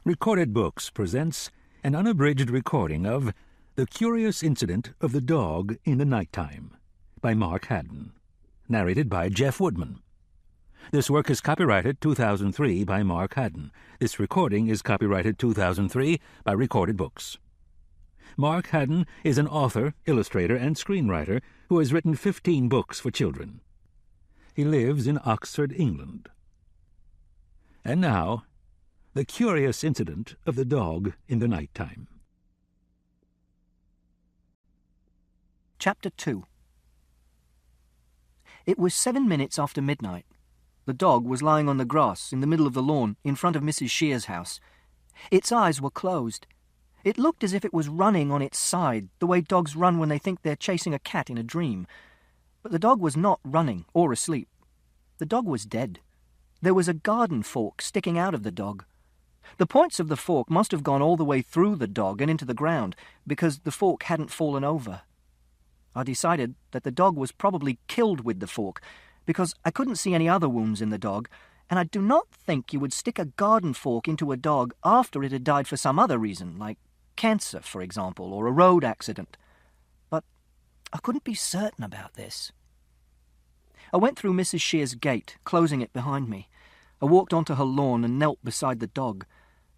Recorded Books presents an unabridged recording of The Curious Incident of the Dog in the Nighttime by Mark Haddon, narrated by Jeff Woodman. This work is copyrighted 2003 by Mark Haddon. This recording is copyrighted 2003 by Recorded Books. Mark Haddon is an author, illustrator, and screenwriter who has written 15 books for children. He lives in Oxford, England. And now, The Curious Incident of the Dog in the Nighttime. Chapter 2. It was 7 minutes after midnight. The dog was lying on the grass in the middle of the lawn in front of Mrs. Shear's house. Its eyes were closed. It looked as if it was running on its side, the way dogs run when they think they're chasing a cat in a dream. But the dog was not running or asleep. The dog was dead. There was a garden fork sticking out of the dog. The points of the fork must have gone all the way through the dog and into the ground, because the fork hadn't fallen over. I decided that the dog was probably killed with the fork, because I couldn't see any other wounds in the dog, and I do not think you would stick a garden fork into a dog after it had died for some other reason, like cancer, for example, or a road accident. But I couldn't be certain about this. I went through Mrs. Shear's gate, closing it behind me. I walked onto her lawn and knelt beside the dog.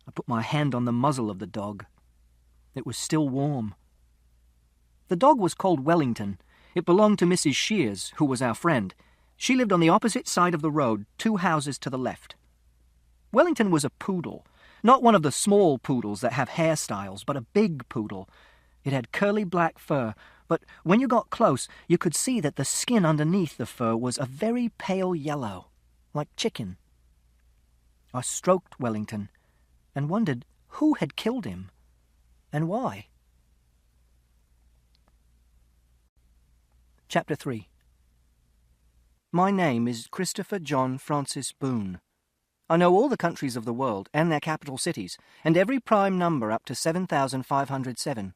I put my hand on the muzzle of the dog. It was still warm. The dog was called Wellington. It belonged to Mrs. Shear's, who was our friend. She lived on the opposite side of the road, 2 houses to the left. Wellington was a poodle, not one of the small poodles that have hairstyles, but a big poodle. It had curly black fur, but when you got close, you could see that the skin underneath the fur was a very pale yellow, like chicken. I stroked Wellington and wondered who had killed him and why. Chapter 3. My name is Christopher John Francis Boone. I know all the countries of the world and their capital cities, and every prime number up to 7,507.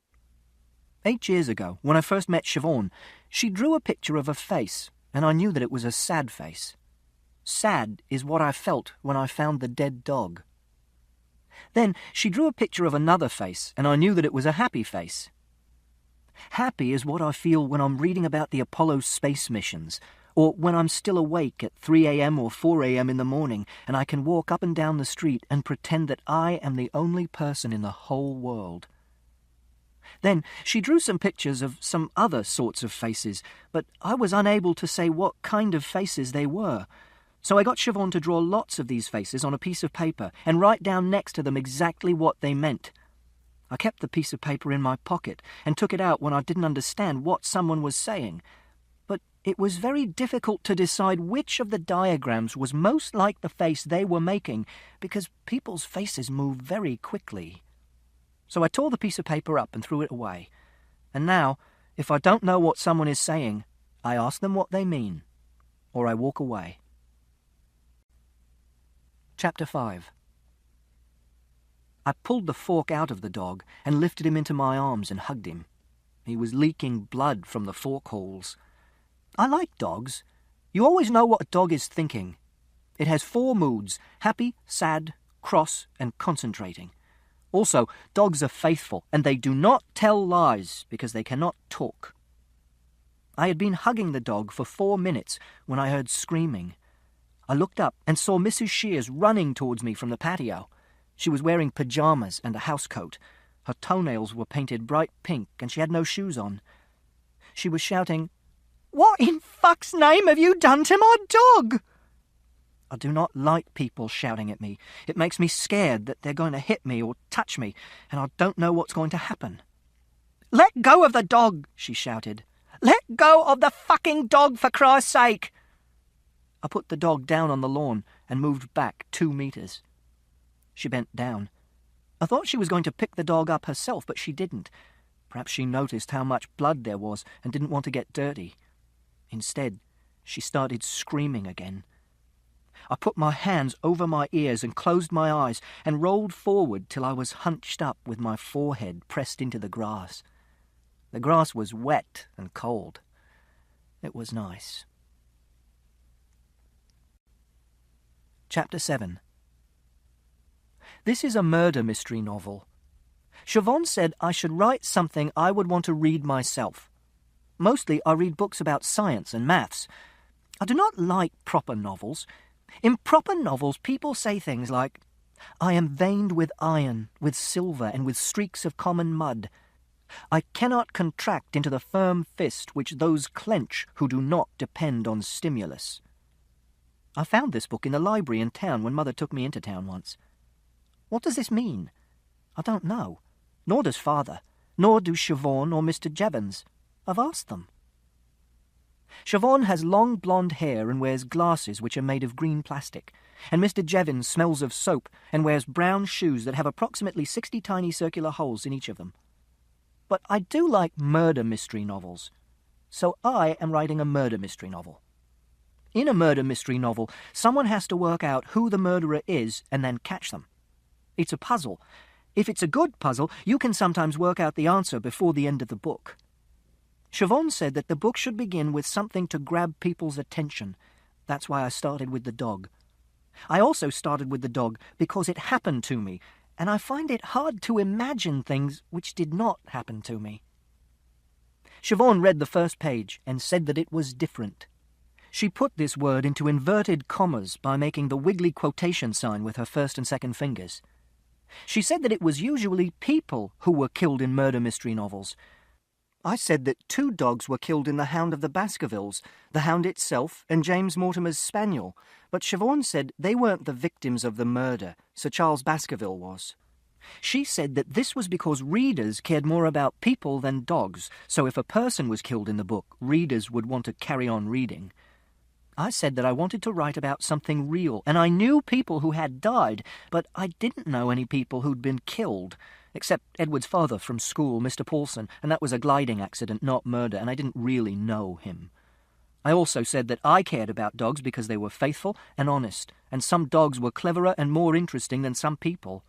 8 years ago, when I first met Siobhan, she drew a picture of a face, and I knew that it was a sad face. Sad is what I felt when I found the dead dog. Then she drew a picture of another face, and I knew that it was a happy face. Happy is what I feel when I'm reading about the Apollo space missions, or when I'm still awake at 3 a.m. or 4 a.m. in the morning, and I can walk up and down the street and pretend that I am the only person in the whole world. Then she drew some pictures of some other sorts of faces, but I was unable to say what kind of faces they were. So I got Siobhan to draw lots of these faces on a piece of paper and write down next to them exactly what they meant. I kept the piece of paper in my pocket and took it out when I didn't understand what someone was saying. But it was very difficult to decide which of the diagrams was most like the face they were making, because people's faces move very quickly. So I tore the piece of paper up and threw it away. And now, if I don't know what someone is saying, I ask them what they mean, or I walk away. Chapter 5. I pulled the fork out of the dog and lifted him into my arms and hugged him. He was leaking blood from the fork holes. I like dogs. You always know what a dog is thinking. It has 4 moods: happy, sad, cross, and concentrating. Also, dogs are faithful, and they do not tell lies because they cannot talk. I had been hugging the dog for 4 minutes when I heard screaming. I looked up and saw Mrs. Shears running towards me from the patio. She was wearing pyjamas and a housecoat. Her toenails were painted bright pink, and she had no shoes on. She was shouting, "What in fuck's name have you done to my dog?" I do not like people shouting at me. It makes me scared that they're going to hit me or touch me, and I don't know what's going to happen. "Let go of the dog," she shouted. "Let go of the fucking dog, for Christ's sake!" I put the dog down on the lawn and moved back 2 meters. She bent down. I thought she was going to pick the dog up herself, but she didn't. Perhaps she noticed how much blood there was and didn't want to get dirty. Instead, she started screaming again. I put my hands over my ears and closed my eyes and rolled forward till I was hunched up with my forehead pressed into the grass. The grass was wet and cold. It was nice. Chapter 7. This is a murder mystery novel. Siobhan said I should write something I would want to read myself. Mostly I read books about science and maths. I do not like proper novels. In proper novels, people say things like, I am veined with iron, with silver, and with streaks of common mud. I cannot contract into the firm fist which those clench who do not depend on stimulus. I found this book in the library in town when Mother took me into town once. What does this mean? I don't know. Nor does Father. Nor do Siobhan or Mr. Jevons. I've asked them. Siobhan has long blonde hair and wears glasses which are made of green plastic, and Mr. Jevons smells of soap and wears brown shoes that have approximately 60 tiny circular holes in each of them. But I do like murder mystery novels, so I am writing a murder mystery novel. In a murder mystery novel, someone has to work out who the murderer is and then catch them. It's a puzzle. If it's a good puzzle, you can sometimes work out the answer before the end of the book. Siobhan said that the book should begin with something to grab people's attention. That's why I started with the dog. I also started with the dog because it happened to me, and I find it hard to imagine things which did not happen to me. Siobhan read the first page and said that it was different. She put this word into inverted commas by making the wiggly quotation sign with her first and second fingers. She said that it was usually people who were killed in murder mystery novels. I said that 2 dogs were killed in The Hound of the Baskervilles, the hound itself and James Mortimer's spaniel, but Siobhan said they weren't the victims of the murder, Sir Charles Baskerville was. She said that this was because readers cared more about people than dogs, so if a person was killed in the book, readers would want to carry on reading. I said that I wanted to write about something real, and I knew people who had died, but I didn't know any people who'd been killed, except Edward's father from school, Mr. Paulson, and that was a gliding accident, not murder, and I didn't really know him. I also said that I cared about dogs because they were faithful and honest, and some dogs were cleverer and more interesting than some people.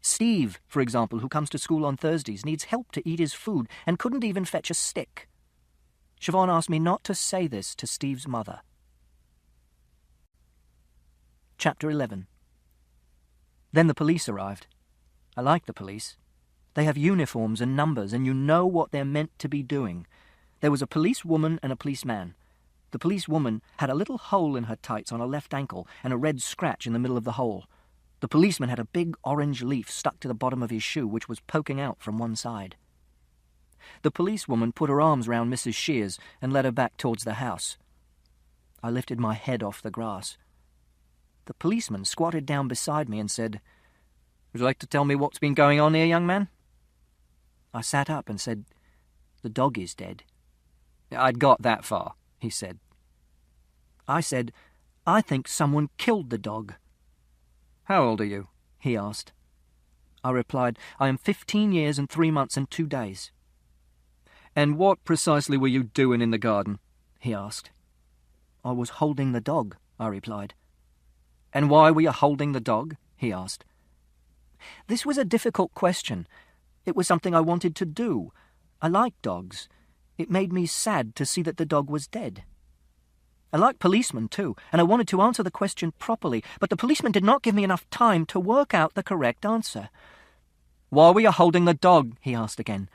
Steve, for example, who comes to school on Thursdays, needs help to eat his food and couldn't even fetch a stick. Siobhan asked me not to say this to Steve's mother. Chapter 11. Then the police arrived. I like the police. They have uniforms and numbers, and you know what they're meant to be doing. There was a policewoman and a policeman. The policewoman had a little hole in her tights on her left ankle and a red scratch in the middle of the hole. The policeman had a big orange leaf stuck to the bottom of his shoe, which was poking out from one side. The policewoman put her arms round Mrs. Shears and led her back towards the house. I lifted my head off the grass. The policeman squatted down beside me and said, "Would you like to tell me what's been going on here, young man?" I sat up and said, "The dog is dead." "I'd got that far," he said. I said, "I think someone killed the dog." "How old are you?" he asked. I replied, "I am 15 years and 3 months and 2 days. "And what precisely were you doing in the garden?" he asked. "I was holding the dog," I replied. "And why were you holding the dog?" he asked. This was a difficult question. It was something I wanted to do. I like dogs. It made me sad to see that the dog was dead. I like policemen too, and I wanted to answer the question properly, but the policeman did not give me enough time to work out the correct answer. "Why were you holding the dog?" he asked again.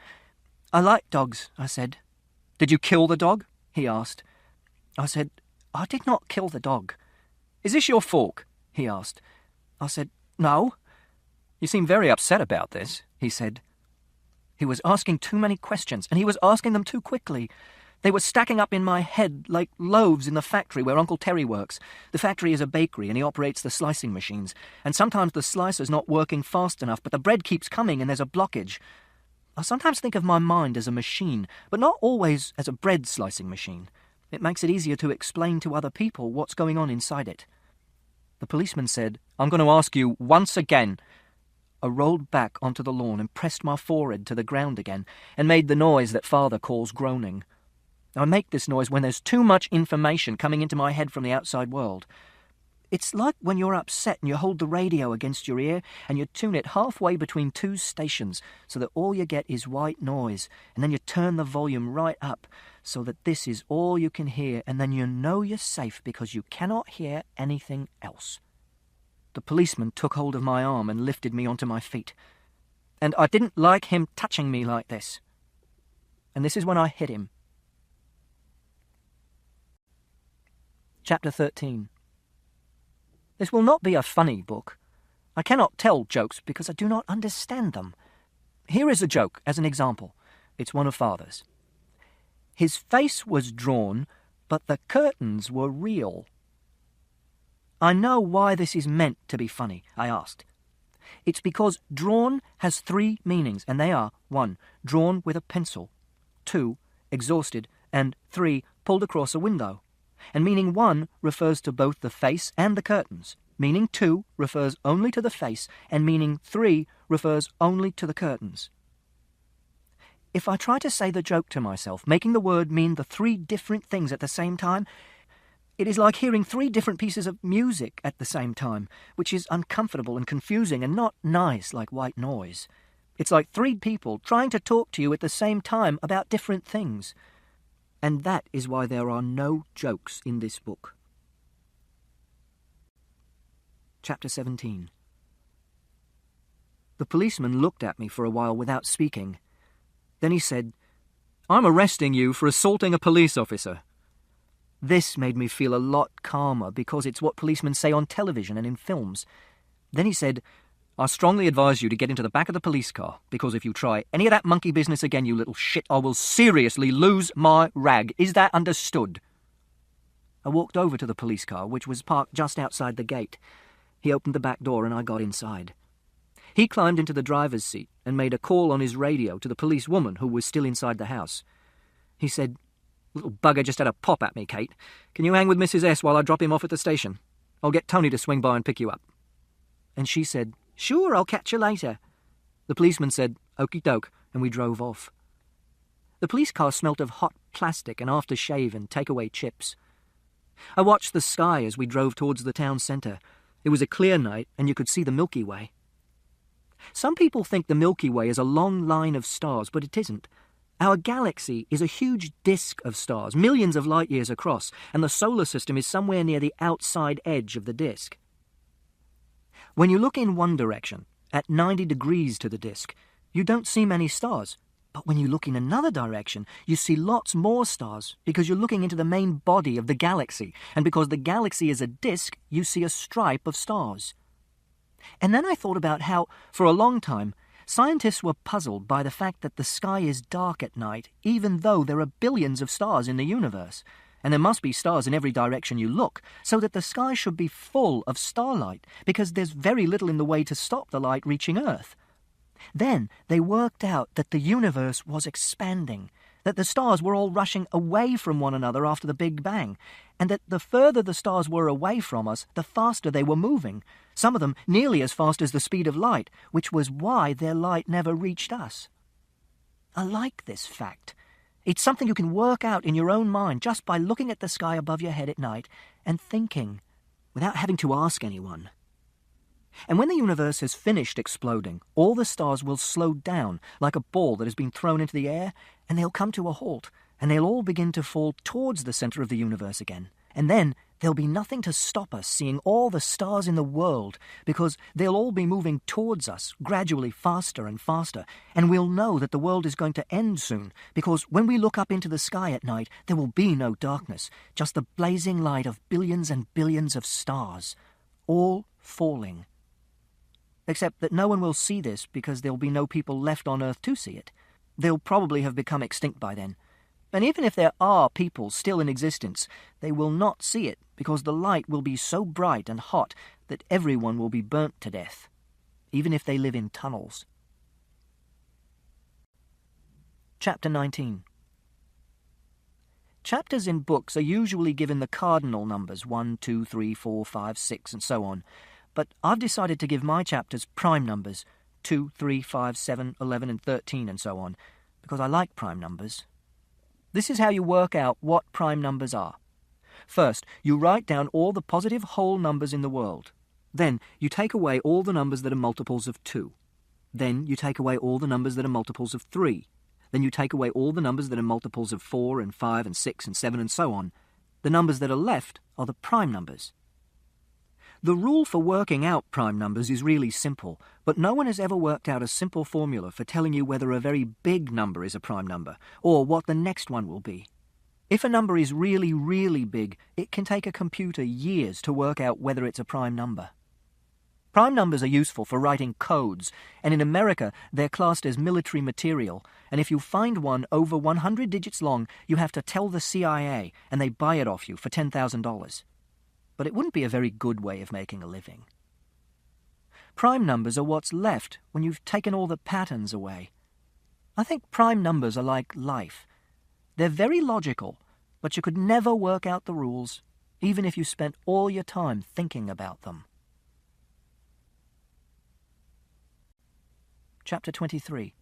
"I like dogs," I said. "Did you kill the dog?" he asked. I said, "I did not kill the dog." "Is this your fork?" he asked. I said, "No." "You seem very upset about this," he said. He was asking too many questions, and he was asking them too quickly. They were stacking up in my head like loaves in the factory where Uncle Terry works. The factory is a bakery, and he operates the slicing machines. And sometimes the slicer's not working fast enough, but the bread keeps coming and there's a blockage. I sometimes think of my mind as a machine, but not always as a bread slicing machine. It makes it easier to explain to other people what's going on inside it. The policeman said, "I'm going to ask you once again." I rolled back onto the lawn and pressed my forehead to the ground again and made the noise that Father calls groaning. I make this noise when there's too much information coming into my head from the outside world. It's like when you're upset and you hold the radio against your ear and you tune it halfway between 2 stations so that all you get is white noise, and then you turn the volume right up so that this is all you can hear, and then you know you're safe because you cannot hear anything else. the policeman took hold of my arm and lifted me onto my feet. And I didn't like him touching me like this. And this is when I hit him. Chapter 13. This will not be a funny book. I cannot tell jokes because I do not understand them. Here is a joke as an example. It's one of Father's. His face was drawn, but the curtains were real. I know why this is meant to be funny, I asked. It's because drawn has 3 meanings, and they are 1. Drawn with a pencil, 2. Exhausted, and 3. Pulled across a window. And meaning 1 refers to both the face and the curtains. Meaning 2 refers only to the face, and meaning 3 refers only to the curtains. If I try to say the joke to myself, making the word mean the 3 different things at the same time, it is like hearing 3 different pieces of music at the same time, which is uncomfortable and confusing and not nice like white noise. It's like 3 people trying to talk to you at the same time about different things. And that is why there are no jokes in this book. Chapter 17. The policeman looked at me for a while without speaking. Then he said, "I'm arresting you for assaulting a police officer." This made me feel a lot calmer because it's what policemen say on television and in films. Then he said, "I strongly advise you to get into the back of the police car, because if you try any of that monkey business again, you little shit, I will seriously lose my rag. Is that understood?" I walked over to the police car, which was parked just outside the gate. He opened the back door and I got inside. He climbed into the driver's seat and made a call on his radio to the policewoman who was still inside the house. He said, "Little bugger just had a pop at me, Kate. Can you hang with Mrs. S while I drop him off at the station? I'll get Tony to swing by and pick you up." And she said, "Sure, I'll catch you later." The policeman said, "Okie doke," and we drove off. The police car smelt of hot plastic and aftershave and takeaway chips. I watched the sky as we drove towards the town centre. It was a clear night, and you could see the Milky Way. Some people think the Milky Way is a long line of stars, but it isn't. Our galaxy is a huge disk of stars, millions of light years across, and the solar system is somewhere near the outside edge of the disk. When you look in one direction, at 90 degrees to the disk, you don't see many stars. But when you look in another direction, you see lots more stars, because you're looking into the main body of the galaxy, and because the galaxy is a disk, you see a stripe of stars. And then I thought about how, for a long time, scientists were puzzled by the fact that the sky is dark at night, even though there are billions of stars in the universe, and there must be stars in every direction you look, so that the sky should be full of starlight, because there's very little in the way to stop the light reaching Earth. Then they worked out that the universe was expanding, that the stars were all rushing away from one another after the Big Bang, and that the further the stars were away from us, the faster they were moving, some of them nearly as fast as the speed of light, which was why their light never reached us. I like this fact. It's something you can work out in your own mind just by looking at the sky above your head at night and thinking, without having to ask anyone. And when the universe has finished exploding, all the stars will slow down like a ball that has been thrown into the air, and they'll come to a halt, and they'll all begin to fall towards the center of the universe again. And then there'll be nothing to stop us seeing all the stars in the world, because they'll all be moving towards us, gradually faster and faster, and we'll know that the world is going to end soon, because when we look up into the sky at night, there will be no darkness, just the blazing light of billions and billions of stars, all falling. Except that no one will see this because there'll be no people left on Earth to see it. They'll probably have become extinct by then. And even if there are people still in existence, they will not see it because the light will be so bright and hot that everyone will be burnt to death, even if they live in tunnels. Chapter 19. Chapters in books are usually given the cardinal numbers 1, 2, 3, 4, 5, 6, and so on. But I've decided to give my chapters prime numbers, 2, 3, 5, 7, 11, and 13, and so on, because I like prime numbers. This is how you work out what prime numbers are. First, you write down all the positive whole numbers in the world. Then, you take away all the numbers that are multiples of 2. Then, you take away all the numbers that are multiples of 3. Then you take away all the numbers that are multiples of 4 and 5 and 6 and 7 and so on. The numbers that are left are the prime numbers. The rule for working out prime numbers is really simple, but no one has ever worked out a simple formula for telling you whether a very big number is a prime number, or what the next one will be. If a number is really, really big, it can take a computer years to work out whether it's a prime number. Prime numbers are useful for writing codes, and in America they're classed as military material, and if you find one over 100 digits long, you have to tell the CIA, and they buy it off you for $10,000. But it wouldn't be a very good way of making a living. Prime numbers are what's left when you've taken all the patterns away. I think prime numbers are like life. They're very logical, but you could never work out the rules, even if you spent all your time thinking about them. Chapter 23.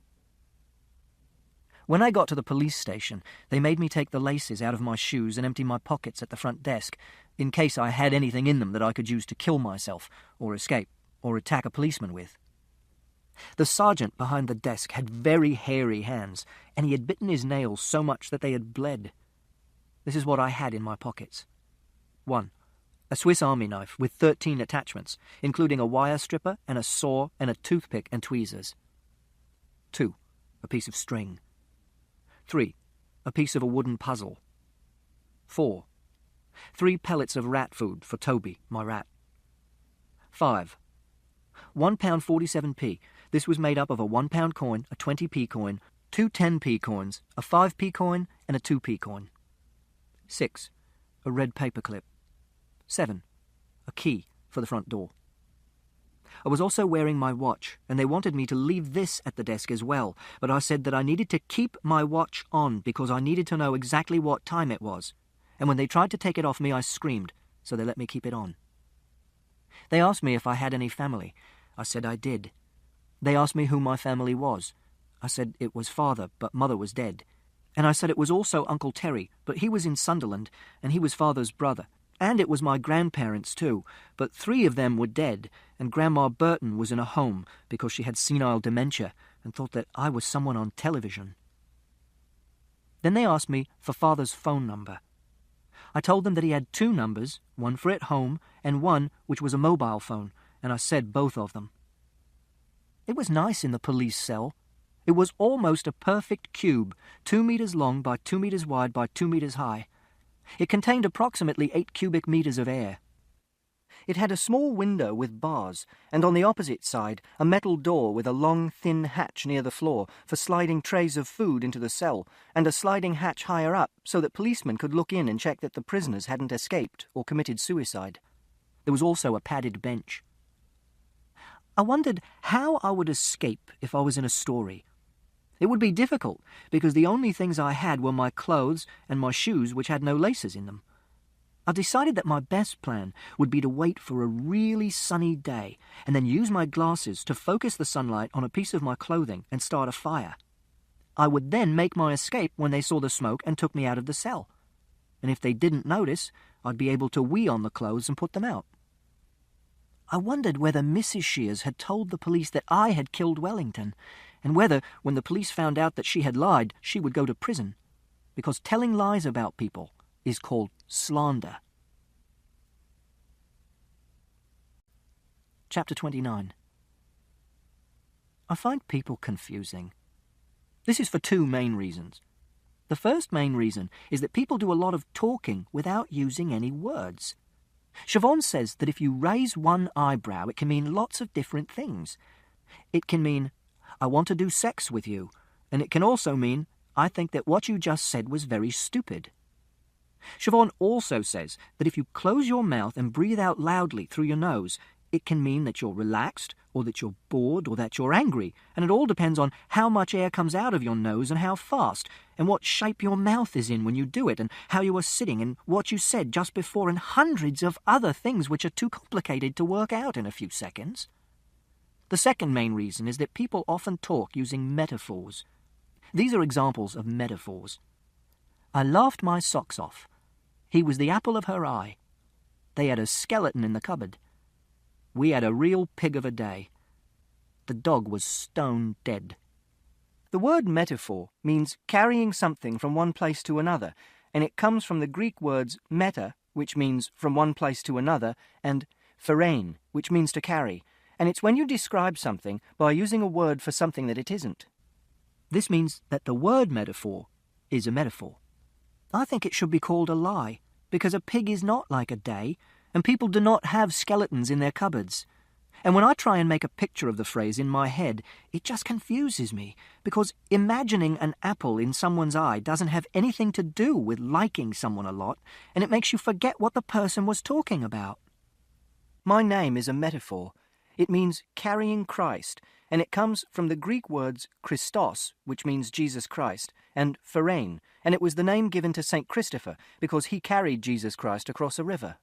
When I got to the police station, they made me take the laces out of my shoes and empty my pockets at the front desk, in case I had anything in them that I could use to kill myself, or escape, or attack a policeman with. The sergeant behind the desk had very hairy hands, and he had bitten his nails so much that they had bled. This is what I had in my pockets. 1. A Swiss Army knife with 13 attachments, including a wire stripper and a saw and a toothpick and tweezers. 2. A piece of string. 3. A piece of a wooden puzzle. 4. 3 pellets of rat food for Toby, my rat. 5. £1.47. This was made up of a £1 coin, a 20p coin, 2 10p coins, a 5p coin, and a 2p coin. 6. A red paperclip. 7. A key for the front door. I was also wearing my watch, and they wanted me to leave this at the desk as well, but I said that I needed to keep my watch on because I needed to know exactly what time it was, and when they tried to take it off me I screamed, so they let me keep it on. They asked me if I had any family. I said I did. They asked me who my family was. I said it was father, but mother was dead. And I said it was also Uncle Terry, but he was in Sunderland, and he was father's brother. And it was my grandparents too, but 3 of them were dead, and Grandma Burton was in a home because she had senile dementia and thought that I was someone on television. Then they asked me for father's phone number. I told them that he had 2 numbers, one for at home and one which was a mobile phone, and I said both of them. It was nice in the police cell. It was almost a perfect cube, 2 meters long by 2 meters wide by 2 meters high. It contained approximately 8 cubic meters of air. It had a small window with bars, and on the opposite side a metal door with a long, thin hatch near the floor for sliding trays of food into the cell, and a sliding hatch higher up so that policemen could look in and check that the prisoners hadn't escaped or committed suicide. There was also a padded bench. I wondered how I would escape if I was in a story. It would be difficult, because the only things I had were my clothes and my shoes which had no laces in them. I decided that my best plan would be to wait for a really sunny day and then use my glasses to focus the sunlight on a piece of my clothing and start a fire. I would then make my escape when they saw the smoke and took me out of the cell. And if they didn't notice, I'd be able to wee on the clothes and put them out. I wondered whether Mrs. Shears had told the police that I had killed Wellington, and whether, when the police found out that she had lied, she would go to prison, because telling lies about people is called slander. Chapter 29. I find people confusing. This is for 2 main reasons. The first main reason is that people do a lot of talking without using any words. Siobhan says that if you raise one eyebrow, it can mean lots of different things. It can mean, I want to do sex with you, and it can also mean, I think that what you just said was very stupid. Siobhan also says that if you close your mouth and breathe out loudly through your nose, it can mean that you're relaxed, or that you're bored, or that you're angry, and it all depends on how much air comes out of your nose and how fast, and what shape your mouth is in when you do it, and how you are sitting, and what you said just before, and hundreds of other things which are too complicated to work out in a few seconds. The second main reason is that people often talk using metaphors. These are examples of metaphors. I laughed my socks off. He was the apple of her eye. They had a skeleton in the cupboard. We had a real pig of a day. The dog was stone dead. The word metaphor means carrying something from one place to another, and it comes from the Greek words meta, which means from one place to another, and Ferein, which means to carry, and it's when you describe something by using a word for something that it isn't. This means that the word metaphor is a metaphor. I think it should be called a lie, because a pig is not like a day, and people do not have skeletons in their cupboards. And when I try and make a picture of the phrase in my head, it just confuses me, because imagining an apple in someone's eye doesn't have anything to do with liking someone a lot, and it makes you forget what the person was talking about. My name is a metaphor. It means carrying Christ, and it comes from the Greek words Christos, which means Jesus Christ, and Ferein, and it was the name given to St. Christopher because he carried Jesus Christ across a river.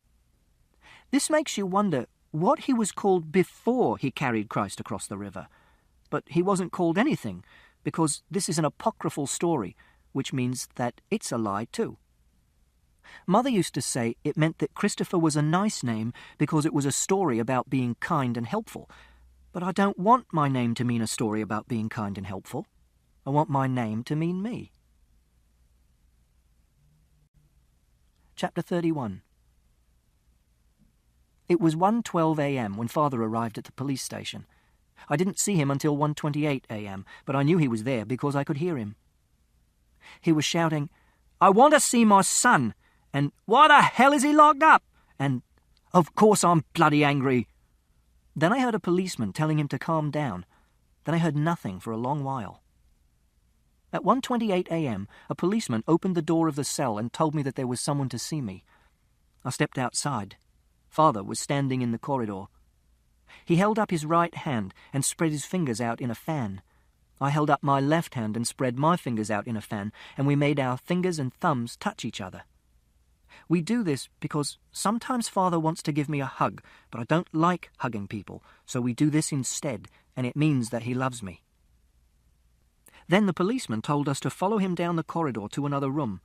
This makes you wonder what he was called before he carried Christ across the river. But he wasn't called anything, because this is an apocryphal story, which means that it's a lie too. Mother used to say it meant that Christopher was a nice name because it was a story about being kind and helpful. But I don't want my name to mean a story about being kind and helpful. I want my name to mean me. Chapter 31. It was 1:12 a.m. when Father arrived at the police station. I didn't see him until 1:28 a.m., but I knew he was there because I could hear him. He was shouting, "I want to see my son," and "Why the hell is he locked up?" and "Of course I'm bloody angry." Then I heard a policeman telling him to calm down. Then I heard nothing for a long while. At 1:28 a.m., a policeman opened the door of the cell and told me that there was someone to see me. I stepped outside. Father was standing in the corridor. He held up his right hand and spread his fingers out in a fan. I held up my left hand and spread my fingers out in a fan, and we made our fingers and thumbs touch each other. We do this because sometimes Father wants to give me a hug, but I don't like hugging people, so we do this instead, and it means that he loves me. Then the policeman told us to follow him down the corridor to another room.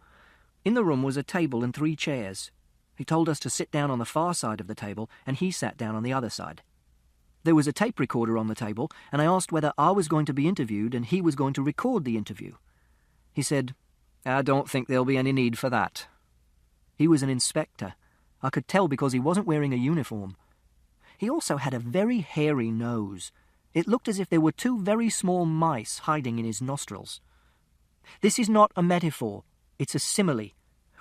In the room was a table and 3 chairs. He told us to sit down on the far side of the table, and he sat down on the other side. There was a tape recorder on the table, and I asked whether I was going to be interviewed and he was going to record the interview. He said, "I don't think there'll be any need for that." He was an inspector. I could tell because he wasn't wearing a uniform. He also had a very hairy nose. It looked as if there were 2 very small mice hiding in his nostrils. This is not a metaphor, it's a simile,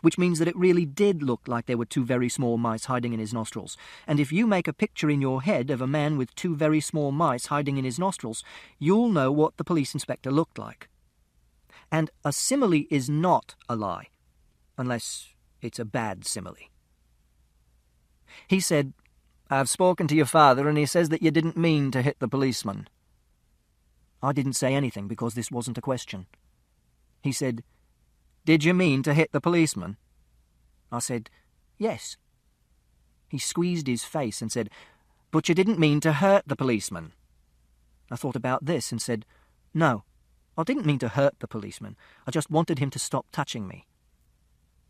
which means that it really did look like there were 2 very small mice hiding in his nostrils. And if you make a picture in your head of a man with 2 very small mice hiding in his nostrils, you'll know what the police inspector looked like. And a simile is not a lie, unless it's a bad simile. He said, "I've spoken to your father and he says that you didn't mean to hit the policeman." I didn't say anything because this wasn't a question. He said, "Did you mean to hit the policeman?" I said, "Yes." He squeezed his face and said, "But you didn't mean to hurt the policeman." I thought about this and said, "No, I didn't mean to hurt the policeman. I just wanted him to stop touching me."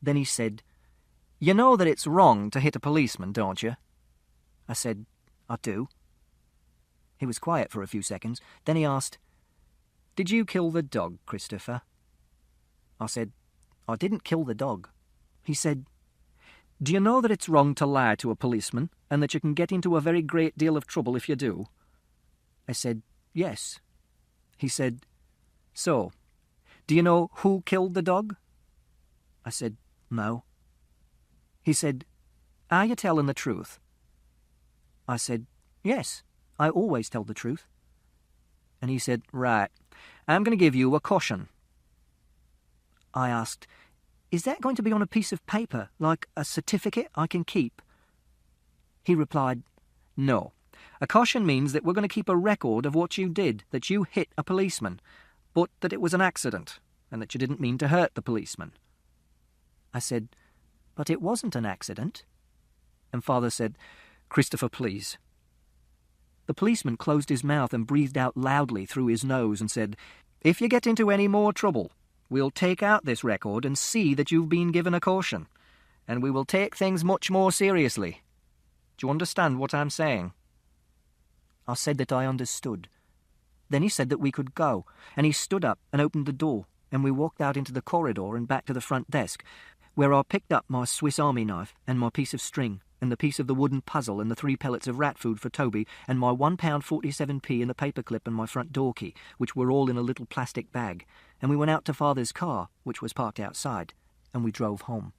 Then he said, "You know that it's wrong to hit a policeman, don't you?" I said, "I do." He was quiet for a few seconds. Then he asked, "Did you kill the dog, Christopher?" I said, "I didn't kill the dog." He said, "Do you know that it's wrong to lie to a policeman and that you can get into a very great deal of trouble if you do?" I said, "Yes." He said, "So, do you know who killed the dog?" I said, "No." He said, "Are you telling the truth?" I said, "Yes, I always tell the truth." And he said, "Right, I'm going to give you a caution." I asked, "Is that going to be on a piece of paper, like a certificate I can keep?" He replied, "No. A caution means that we're going to keep a record of what you did, that you hit a policeman, but that it was an accident, and that you didn't mean to hurt the policeman." I said, "But it wasn't an accident." And Father said, "Christopher, please." The policeman closed his mouth and breathed out loudly through his nose and said, "If you get into any more trouble, we'll take out this record and see that you've been given a caution, and we will take things much more seriously. Do you understand what I'm saying?" I said that I understood. Then he said that we could go, and he stood up and opened the door, and we walked out into the corridor and back to the front desk, where I picked up my Swiss Army knife and my piece of string and the piece of the wooden puzzle and the 3 pellets of rat food for Toby and my £1.47p and the paperclip and my front door key, which were all in a little plastic bag, and we went out to Father's car, which was parked outside, and we drove home.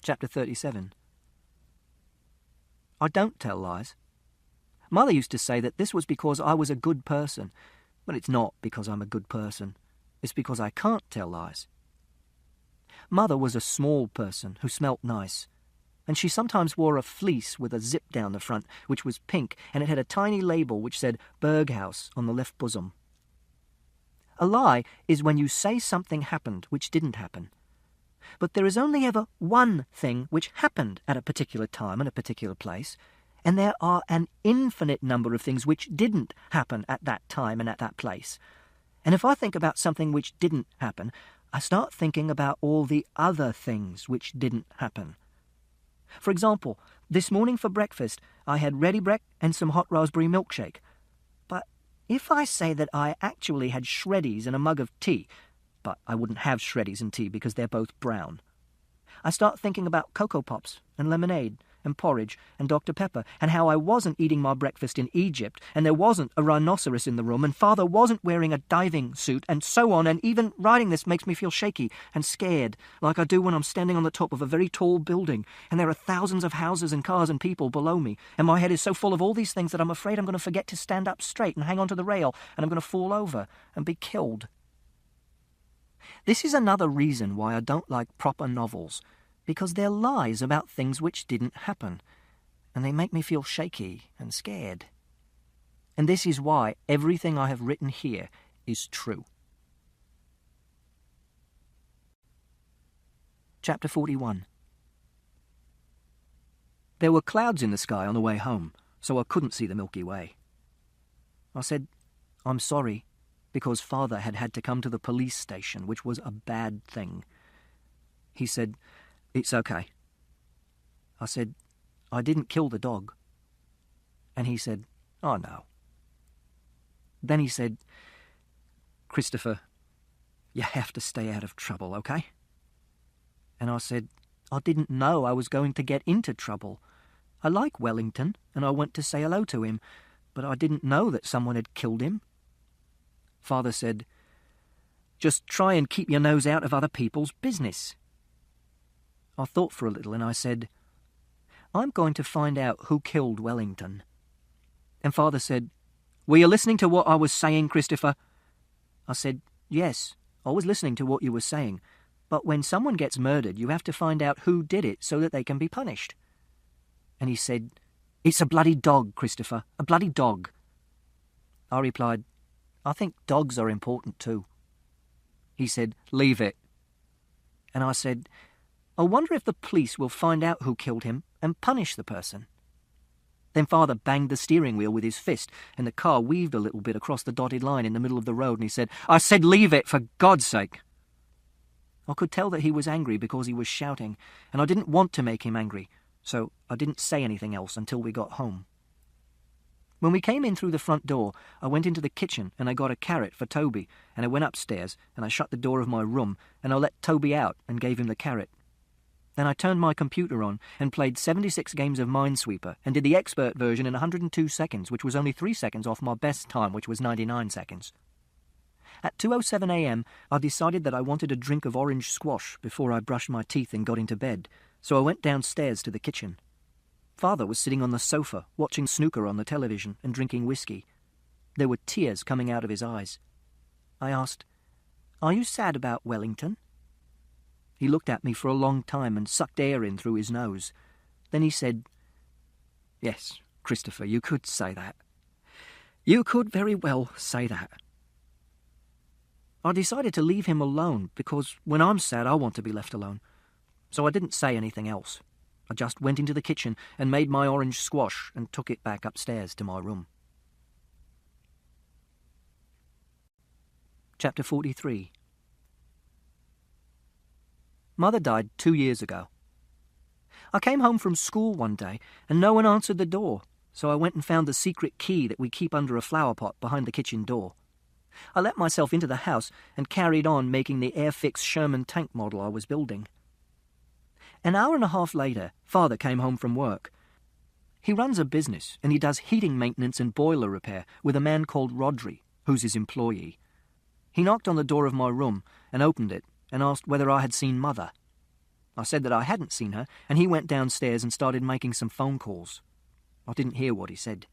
Chapter 37. I don't tell lies. Mother used to say that this was because I was a good person, but it's not because I'm a good person. It's because I can't tell lies. Mother was a small person who smelt nice, and she sometimes wore a fleece with a zip down the front, which was pink, and it had a tiny label which said Berghaus on the left bosom. A lie is when you say something happened which didn't happen. But there is only ever one thing which happened at a particular time and a particular place, and there are an infinite number of things which didn't happen at that time and at that place. And if I think about something which didn't happen, I start thinking about all the other things which didn't happen. For example, this morning for breakfast, I had ready brek and some hot raspberry milkshake. But if I say that I actually had shreddies and a mug of tea, but I wouldn't have shreddies and tea because they're both brown, I start thinking about Cocoa Pops and lemonade and porridge and Dr. Pepper, and how I wasn't eating my breakfast in Egypt, and there wasn't a rhinoceros in the room, and Father wasn't wearing a diving suit, and so on, and even writing this makes me feel shaky and scared, like I do when I'm standing on the top of a very tall building, and there are thousands of houses and cars and people below me, and my head is so full of all these things that I'm afraid I'm going to forget to stand up straight and hang onto the rail, and I'm going to fall over and be killed. This is another reason why I don't like proper novels, because they're lies about things which didn't happen, and they make me feel shaky and scared. And this is why everything I have written here is true. Chapter 41. There were clouds in the sky on the way home, so I couldn't see the Milky Way. I said, "I'm sorry," because Father had to come to the police station, which was a bad thing. He said, "It's okay." I said, "I didn't kill the dog." And he said, "Oh, no." Then he said, "Christopher, you have to stay out of trouble, okay?" And I said, "I didn't know I was going to get into trouble. I like Wellington, and I went to say hello to him, but I didn't know that someone had killed him." Father said, "Just try and keep your nose out of other people's business." I thought for a little and I said, "I'm going to find out who killed Wellington." And Father said, "Were you listening to what I was saying, Christopher?" I said, "Yes, I was listening to what you were saying, but when someone gets murdered, you have to find out who did it so that they can be punished." And he said, "It's a bloody dog, Christopher, a bloody dog." I replied, "I think dogs are important too." He said, "Leave it." And I said, "I wonder if the police will find out who killed him and punish the person." Then Father banged the steering wheel with his fist, and the car weaved a little bit across the dotted line in the middle of the road, and he said, "I said leave it, for God's sake." I could tell that he was angry because he was shouting, and I didn't want to make him angry, so I didn't say anything else until we got home. When we came in through the front door, I went into the kitchen and I got a carrot for Toby, and I went upstairs and I shut the door of my room, and I let Toby out and gave him the carrot. Then I turned my computer on and played 76 games of Minesweeper and did the expert version in 102 seconds, which was only 3 seconds off my best time, which was 99 seconds. At 2:07 a.m, I decided that I wanted a drink of orange squash before I brushed my teeth and got into bed, so I went downstairs to the kitchen. Father was sitting on the sofa, watching snooker on the television and drinking whiskey. There were tears coming out of his eyes. I asked, "Are you sad about Wellington?" He looked at me for a long time and sucked air in through his nose. Then he said, "Yes, Christopher, you could say that. You could very well say that." I decided to leave him alone because when I'm sad I want to be left alone. So I didn't say anything else. I just went into the kitchen and made my orange squash and took it back upstairs to my room. Chapter 43. Mother died 2 years ago. I came home from school one day and no one answered the door, so I went and found the secret key that we keep under a flower pot behind the kitchen door. I let myself into the house and carried on making the Airfix Sherman tank model I was building. An hour and a half later, Father came home from work. He runs a business and he does heating maintenance and boiler repair with a man called Rodri, who's his employee. He knocked on the door of my room and opened it and asked whether I had seen Mother. I said that I hadn't seen her, and he went downstairs and started making some phone calls. I didn't hear what he said.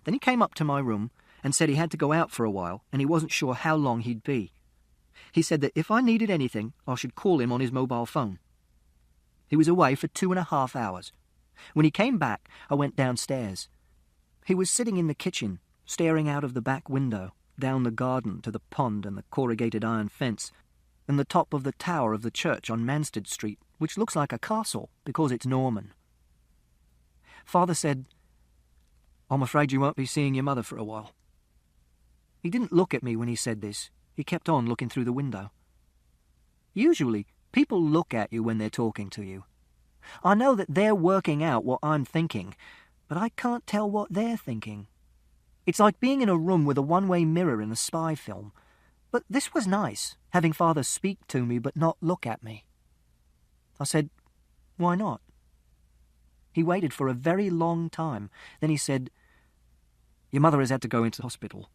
Then he came up to my room and said he had to go out for a while and he wasn't sure how long he'd be. He said that if I needed anything, I should call him on his mobile phone. He was away for 2.5 hours. When he came back, I went downstairs. He was sitting in the kitchen, staring out of the back window, down the garden to the pond and the corrugated iron fence, and the top of the tower of the church on Manstead Street, which looks like a castle because it's Norman. Father said, "I'm afraid you won't be seeing your mother for a while." He didn't look at me when he said this. He kept on looking through the window. Usually, people look at you when they're talking to you. I know that they're working out what I'm thinking, but I can't tell what they're thinking. It's like being in a room with a one-way mirror in a spy film. But this was nice, having Father speak to me but not look at me. I said, "Why not?" He waited for a very long time. Then he said, "Your mother has had to go into hospital."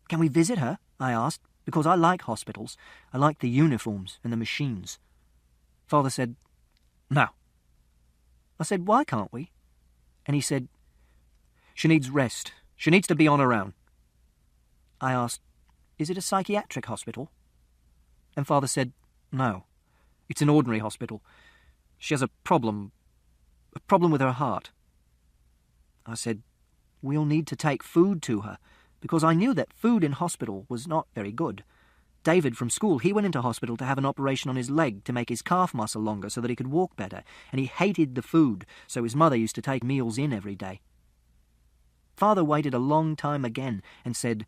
"Can we visit her?" I asked, because I like hospitals. I like the uniforms and the machines. Father said, "No." I said, "Why can't we?" And he said, "She needs rest. She needs to be on her own." I asked, "Is it a psychiatric hospital?" And Father said, "No, it's an ordinary hospital. She has a problem with her heart." I said, "We'll need to take food to her," because I knew that food in hospital was not very good. David from school, he went into hospital to have an operation on his leg to make his calf muscle longer so that he could walk better, and he hated the food, so his mother used to take meals in every day. Father waited a long time again and said,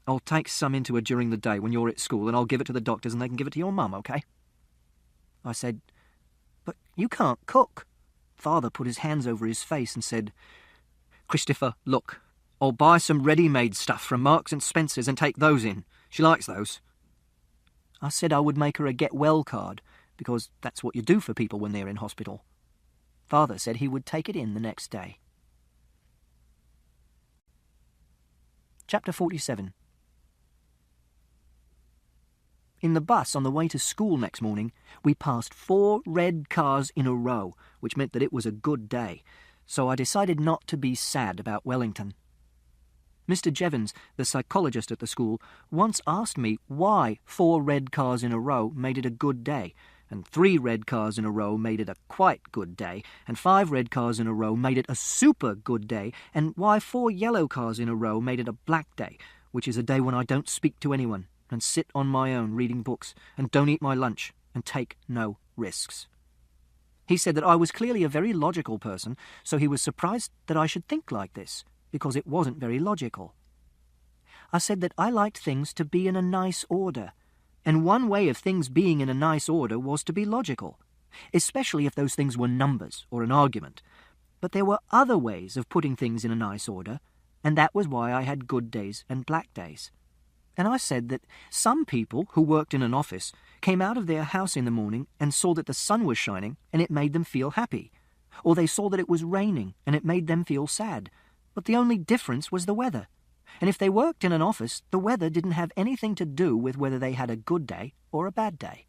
"I'll take some into her during the day when you're at school, and I'll give it to the doctors and they can give it to your mum, okay?" I said, "But you can't cook." Father put his hands over his face and said, "Christopher, look, I'll buy some ready-made stuff from Marks and Spencer's and take those in. She likes those." I said I would make her a get-well card, because that's what you do for people when they're in hospital. Father said he would take it in the next day. Chapter 47. In the bus on the way to school next morning, we passed 4 red cars in a row, which meant that it was a good day, so I decided not to be sad about Wellington. Mr. Jevons, the psychologist at the school, once asked me why 4 red cars in a row made it a good day, and 3 red cars in a row made it a quite good day, and 5 red cars in a row made it a super good day, and why 4 yellow cars in a row made it a black day, which is a day when I don't speak to anyone, and sit on my own reading books, and don't eat my lunch, and take no risks. He said that I was clearly a very logical person, so he was surprised that I should think like this, because it wasn't very logical. I said that I liked things to be in a nice order, and one way of things being in a nice order was to be logical, especially if those things were numbers or an argument. But there were other ways of putting things in a nice order, and that was why I had good days and black days. And I said that some people who worked in an office came out of their house in the morning and saw that the sun was shining and it made them feel happy, or they saw that it was raining and it made them feel sad, but the only difference was the weather. And if they worked in an office, the weather didn't have anything to do with whether they had a good day or a bad day.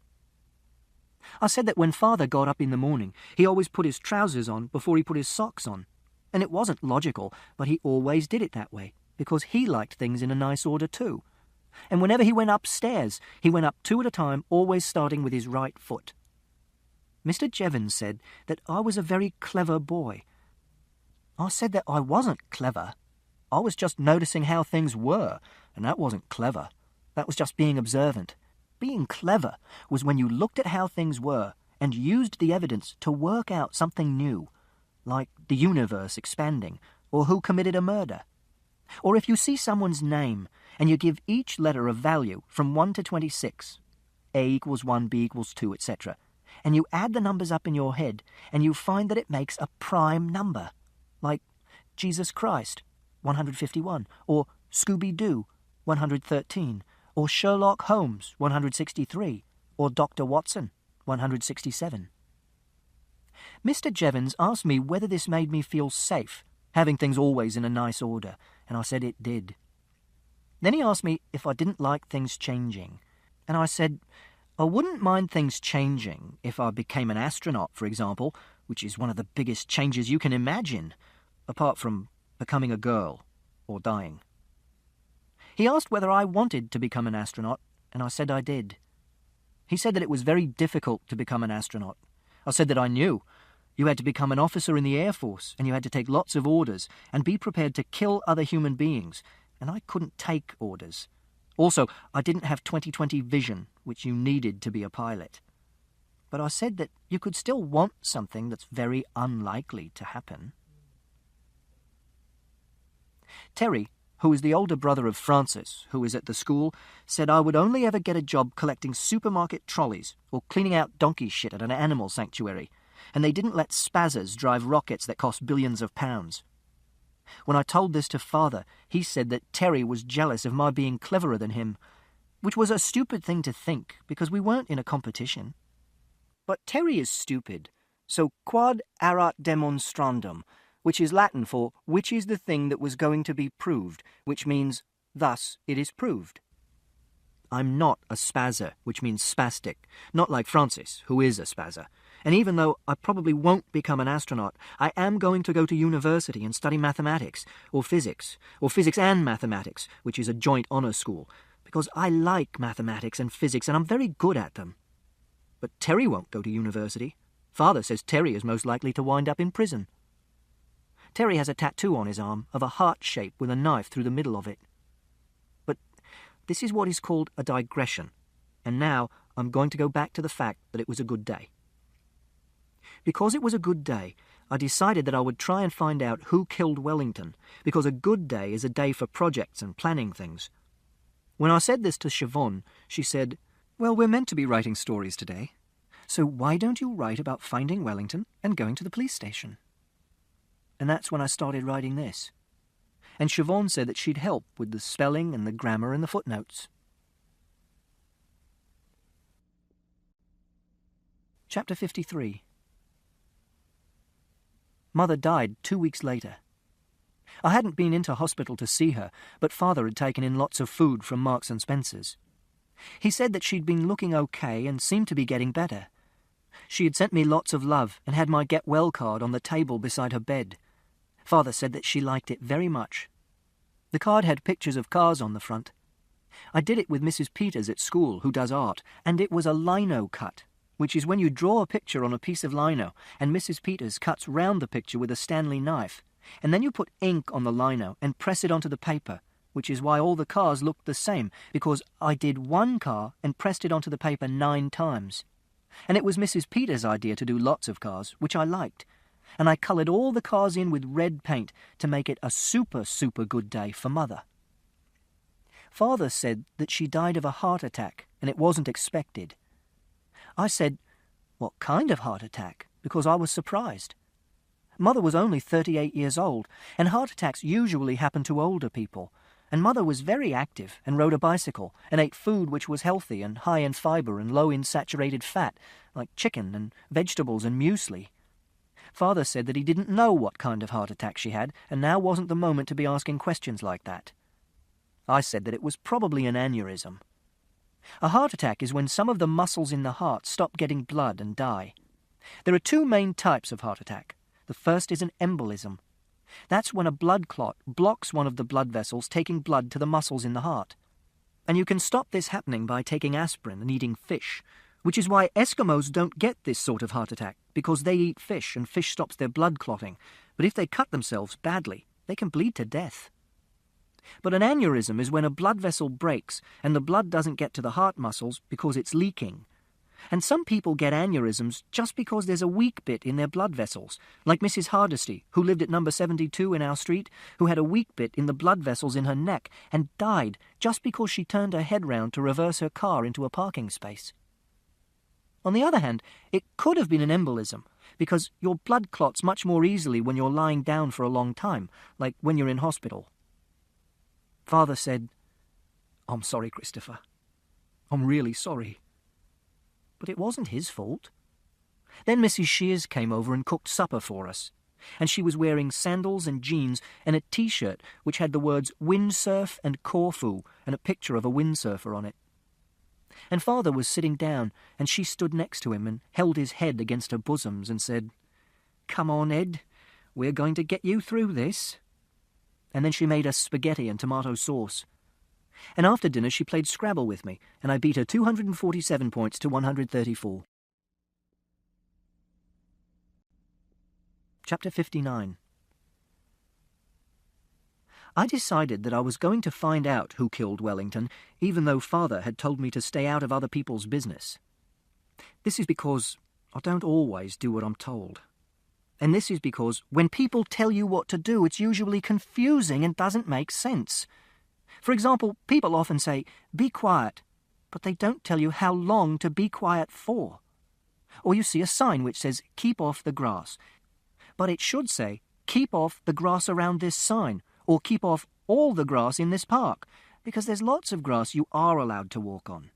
I said that when Father got up in the morning, he always put his trousers on before he put his socks on. And it wasn't logical, but he always did it that way, because he liked things in a nice order too. And whenever he went upstairs, he went up 2 at a time, always starting with his right foot. Mr. Jevons said that I was a very clever boy. I said that I wasn't clever. I was just noticing how things were, and that wasn't clever. That was just being observant. Being clever was when you looked at how things were and used the evidence to work out something new, like the universe expanding, or who committed a murder. Or if you see someone's name and you give each letter a value from 1 to 26, A equals 1, B equals 2, etc., and you add the numbers up in your head and you find that it makes a prime number, like Jesus Christ, 151, or Scooby-Doo, 113, or Sherlock Holmes, 163, or Dr. Watson, 167. Mr. Jevons asked me whether this made me feel safe, having things always in a nice order, and I said it did. Then he asked me if I didn't like things changing, and I said I wouldn't mind things changing if I became an astronaut, for example, which is one of the biggest changes you can imagine, apart from becoming a girl or dying. He asked whether I wanted to become an astronaut, and I said I did. He said that it was very difficult to become an astronaut. I said that I knew. You had to become an officer in the Air Force, and you had to take lots of orders, and be prepared to kill other human beings, and I couldn't take orders. Also, I didn't have 20/20 vision, which you needed to be a pilot. But I said that you could still want something that's very unlikely to happen. Terry, who is the older brother of Francis, who is at the school, said I would only ever get a job collecting supermarket trolleys or cleaning out donkey shit at an animal sanctuary, and they didn't let spazzers drive rockets that cost billions of pounds. When I told this to Father, he said that Terry was jealous of my being cleverer than him, which was a stupid thing to think, because we weren't in a competition. But Terry is stupid, so quod erat demonstrandum, which is Latin for which is the thing that was going to be proved, which means thus it is proved. I'm not a spazzer, which means spastic, not like Francis, who is a spazzer. And even though I probably won't become an astronaut, I am going to go to university and study mathematics, or physics and mathematics, which is a joint honour school, because I like mathematics and physics and I'm very good at them. But Terry won't go to university. Father says Terry is most likely to wind up in prison. Terry has a tattoo on his arm of a heart shape with a knife through the middle of it. But this is what is called a digression, and now I'm going to go back to the fact that it was a good day. Because it was a good day, I decided that I would try and find out who killed Wellington, because a good day is a day for projects and planning things. When I said this to Siobhan, she said, "Well, we're meant to be writing stories today, so why don't you write about finding Wellington and going to the police station?" And that's when I started writing this. And Siobhan said that she'd help with the spelling and the grammar and the footnotes. Chapter 53. Mother died 2 weeks later. I hadn't been into hospital to see her, but Father had taken in lots of food from Marks and Spencer's. He said that she'd been looking okay and seemed to be getting better. She had sent me lots of love and had my get well card on the table beside her bed. Father said that she liked it very much. The card had pictures of cars on the front. I did it with Mrs. Peters at school, who does art, and it was a lino cut, which is when you draw a picture on a piece of lino, and Mrs. Peters cuts round the picture with a Stanley knife, and then you put ink on the lino and press it onto the paper, which is why all the cars looked the same, because I did one car and pressed it onto the paper 9 times. And it was Mrs. Peters' idea to do lots of cars, which I liked, and I coloured all the cars in with red paint to make it a super, super good day for Mother. Father said that she died of a heart attack, and it wasn't expected. I said, "What kind of heart attack?" because I was surprised. Mother was only 38 years old, and heart attacks usually happen to older people, and Mother was very active and rode a bicycle and ate food which was healthy and high in fibre and low in saturated fat, like chicken and vegetables and muesli. Father said that he didn't know what kind of heart attack she had, and now wasn't the moment to be asking questions like that. I said that it was probably an aneurysm. A heart attack is when some of the muscles in the heart stop getting blood and die. There are 2 main types of heart attack. The first is an embolism. That's when a blood clot blocks one of the blood vessels taking blood to the muscles in the heart. And you can stop this happening by taking aspirin and eating fish, which is why Eskimos don't get this sort of heart attack, because they eat fish and fish stops their blood clotting. But if they cut themselves badly, they can bleed to death. But an aneurysm is when a blood vessel breaks and the blood doesn't get to the heart muscles because it's leaking. And some people get aneurysms just because there's a weak bit in their blood vessels, like Mrs. Hardesty, who lived at number 72 in our street, who had a weak bit in the blood vessels in her neck and died just because she turned her head round to reverse her car into a parking space. On the other hand, it could have been an embolism, because your blood clots much more easily when you're lying down for a long time, like when you're in hospital. Father said, "I'm sorry, Christopher. I'm really sorry. but it wasn't his fault. Then Mrs. Shears came over and cooked supper for us, and she was wearing sandals and jeans and a T-shirt which had the words windsurf and Corfu and a picture of a windsurfer on it. And Father was sitting down, and she stood next to him and held his head against her bosoms and said, "Come on, Ed, we're going to get you through this." And then she made us spaghetti and tomato sauce. And after dinner she played Scrabble with me, and I beat her 247 points to 134. Chapter 59. I decided that I was going to find out who killed Wellington, even though Father had told me to stay out of other people's business. This is because I don't always do what I'm told. And this is because when people tell you what to do, it's usually confusing and doesn't make sense. For example, people often say, "Be quiet," but they don't tell you how long to be quiet for. Or you see a sign which says, "Keep off the grass," but it should say, "Keep off the grass around this sign," or "Keep off all the grass in this park," because there's lots of grass you are allowed to walk on.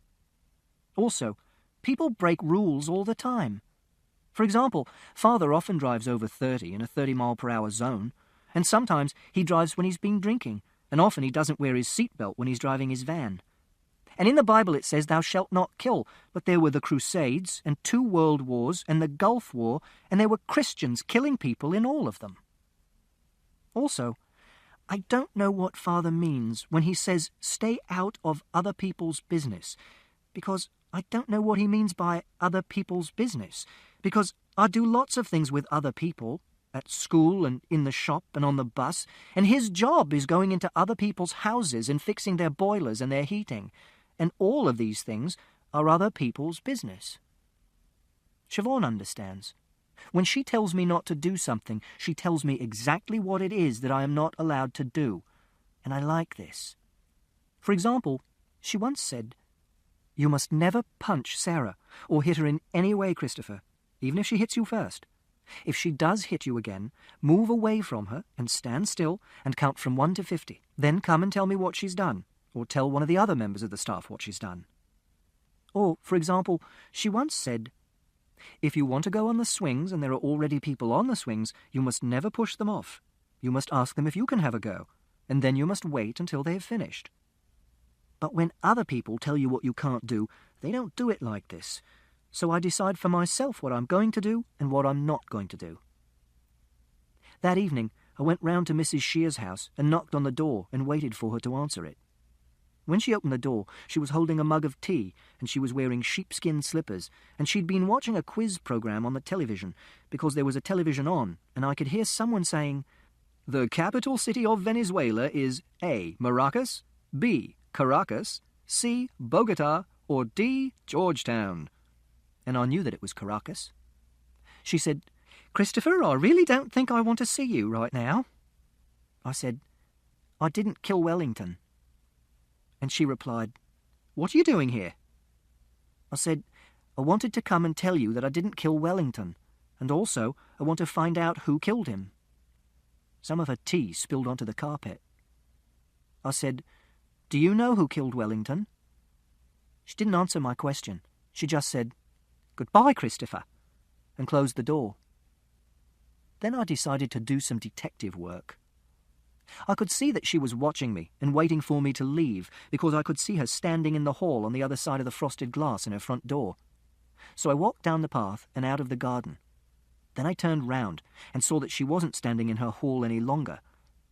Also, people break rules all the time. For example, Father often drives over 30 in a 30-mile-per-hour zone, and sometimes he drives when he's been drinking, and often he doesn't wear his seatbelt when he's driving his van. And in the Bible it says, "Thou shalt not kill," but there were the Crusades, and 2 World Wars, and the Gulf War, and there were Christians killing people in all of them. Also, I don't know what Father means when he says, "Stay out of other people's business," because I don't know what he means by other people's business, because I do lots of things with other people, at school and in the shop and on the bus, and his job is going into other people's houses and fixing their boilers and their heating, and all of these things are other people's business. Siobhan understands. When she tells me not to do something, she tells me exactly what it is that I am not allowed to do, and I like this. For example, she once said, "You must never punch Sarah or hit her in any way, Christopher, even if she hits you first. If she does hit you again, move away from her and stand still and count from 1 to 50. Then come and tell me what she's done, or tell one of the other members of the staff what she's done." Or, for example, she once said, "If you want to go on the swings and there are already people on the swings, you must never push them off. You must ask them if you can have a go, and then you must wait until they have finished." But when other people tell you what you can't do, they don't do it like this. So I decide for myself what I'm going to do and what I'm not going to do. That evening, I went round to Mrs. Shears' house and knocked on the door and waited for her to answer it. When she opened the door, she was holding a mug of tea, and she was wearing sheepskin slippers, and she'd been watching a quiz program on the television, because there was a television on, and I could hear someone saying, "The capital city of Venezuela is A. Maracas, B. Caracas, C. Bogota, or D. Georgetown." And I knew that it was Caracas. She said, "Christopher, I really don't think I want to see you right now." I said, "I didn't kill Wellington." And she replied, "What are you doing here?" I said, "I wanted to come and tell you that I didn't kill Wellington, and also I want to find out who killed him." Some of her tea spilled onto the carpet. I said, "Do you know who killed Wellington?" She didn't answer my question. She just said, "Goodbye, Christopher," and closed the door. Then I decided to do some detective work. I could see that she was watching me and waiting for me to leave, because I could see her standing in the hall on the other side of the frosted glass in her front door. So I walked down the path and out of the garden. Then I turned round and saw that she wasn't standing in her hall any longer.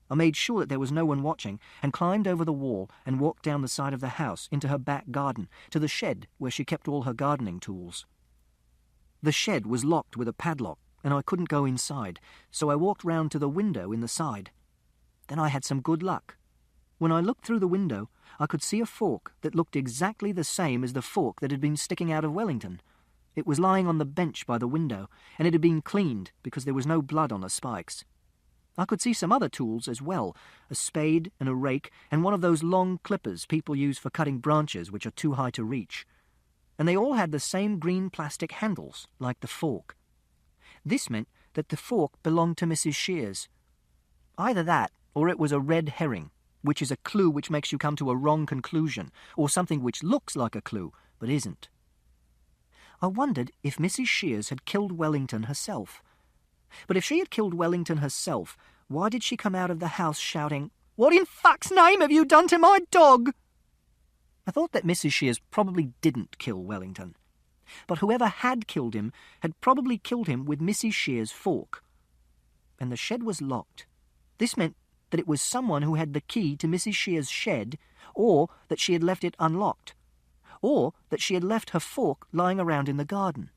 I made sure that there was no one watching and climbed over the wall and walked down the side of the house into her back garden to the shed where she kept all her gardening tools. The shed was locked with a padlock, and I couldn't go inside, so I walked round to the window in the side. Then I had some good luck. When I looked through the window, I could see a fork that looked exactly the same as the fork that had been sticking out of Wellington. It was lying on the bench by the window, and it had been cleaned because there was no blood on the spikes. I could see some other tools as well, a spade and a rake, and one of those long clippers people use for cutting branches which are too high to reach. And they all had the same green plastic handles, like the fork. This meant that the fork belonged to Mrs. Shears. Either that, or it was a red herring, which is a clue which makes you come to a wrong conclusion, or something which looks like a clue, but isn't. I wondered if Mrs. Shears had killed Wellington herself. But if she had killed Wellington herself, why did she come out of the house shouting, "What in fuck's name have you done to my dog?" I thought that Mrs. Shears probably didn't kill Wellington. But whoever had killed him had probably killed him with Mrs. Shears' fork. And the shed was locked. This meant that it was someone who had the key to Mrs. Shears' shed, or that she had left it unlocked, or that she had left her fork lying around in the garden.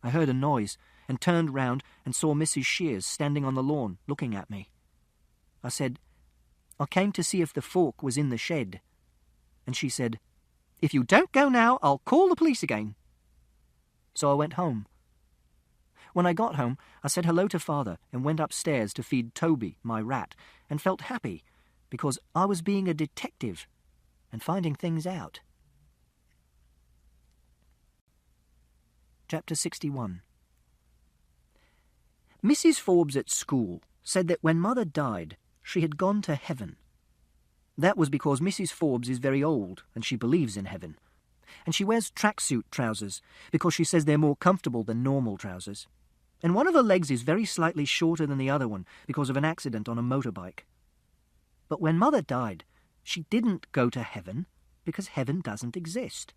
I heard a noise and turned round and saw Mrs. Shears standing on the lawn looking at me. I said, "I came to see if the fork was in the shed." And she said, "If you don't go now, I'll call the police again." So I went home. When I got home, I said hello to Father and went upstairs to feed Toby, my rat, and felt happy because I was being a detective and finding things out. Chapter 61. Mrs. Forbes at school said that when Mother died, she had gone to heaven. That was because Mrs. Forbes is very old and she believes in heaven. And she wears tracksuit trousers because she says they're more comfortable than normal trousers. And one of her legs is very slightly shorter than the other one because of an accident on a motorbike. But when Mother died, she didn't go to heaven because heaven doesn't exist.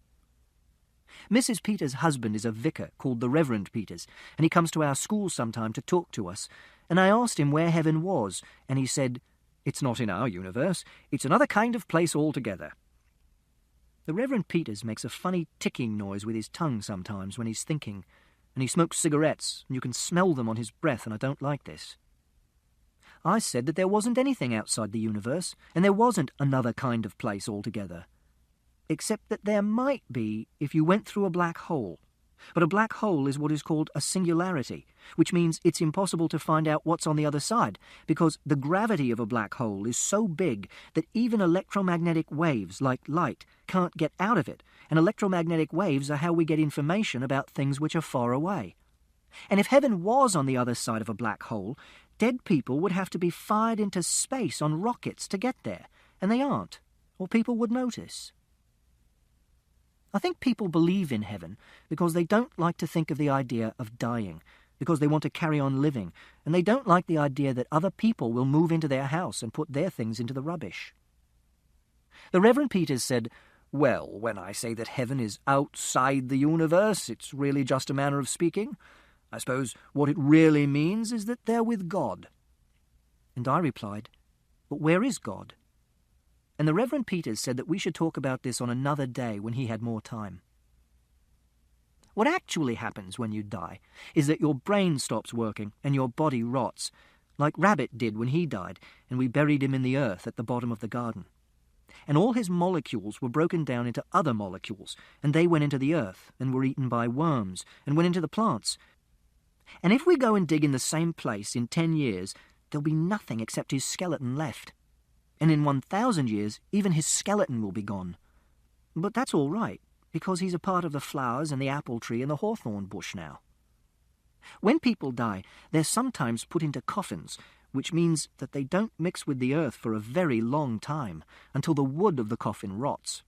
Mrs. Peters' husband is a vicar called the Reverend Peters, and he comes to our school sometime to talk to us. And I asked him where heaven was, and he said, "It's not in our universe. It's another kind of place altogether." The Reverend Peters makes a funny ticking noise with his tongue sometimes when he's thinking, and he smokes cigarettes, and you can smell them on his breath, and I don't like this. I said that there wasn't anything outside the universe, and there wasn't another kind of place altogether. Except that there might be if you went through a black hole. But a black hole is what is called a singularity, which means it's impossible to find out what's on the other side, because the gravity of a black hole is so big that even electromagnetic waves, like light, can't get out of it, and electromagnetic waves are how we get information about things which are far away. And if heaven was on the other side of a black hole, dead people would have to be fired into space on rockets to get there, and they aren't, or people would notice. I think people believe in heaven because they don't like to think of the idea of dying, because they want to carry on living, and they don't like the idea that other people will move into their house and put their things into the rubbish. The Reverend Peters said, "Well, when I say that heaven is outside the universe, it's really just a manner of speaking. I suppose what it really means is that they're with God." And I replied, "But where is God?" And the Reverend Peters said that we should talk about this on another day when he had more time. What actually happens when you die is that your brain stops working and your body rots, like Rabbit did when he died, and we buried him in the earth at the bottom of the garden. And all his molecules were broken down into other molecules, and they went into the earth and were eaten by worms and went into the plants. And if we go and dig in the same place in 10 years, there'll be nothing except his skeleton left. And in 1,000 years, even his skeleton will be gone. But that's all right, because he's a part of the flowers and the apple tree and the hawthorn bush now. When people die, they're sometimes put into coffins, which means that they don't mix with the earth for a very long time, until the wood of the coffin rots.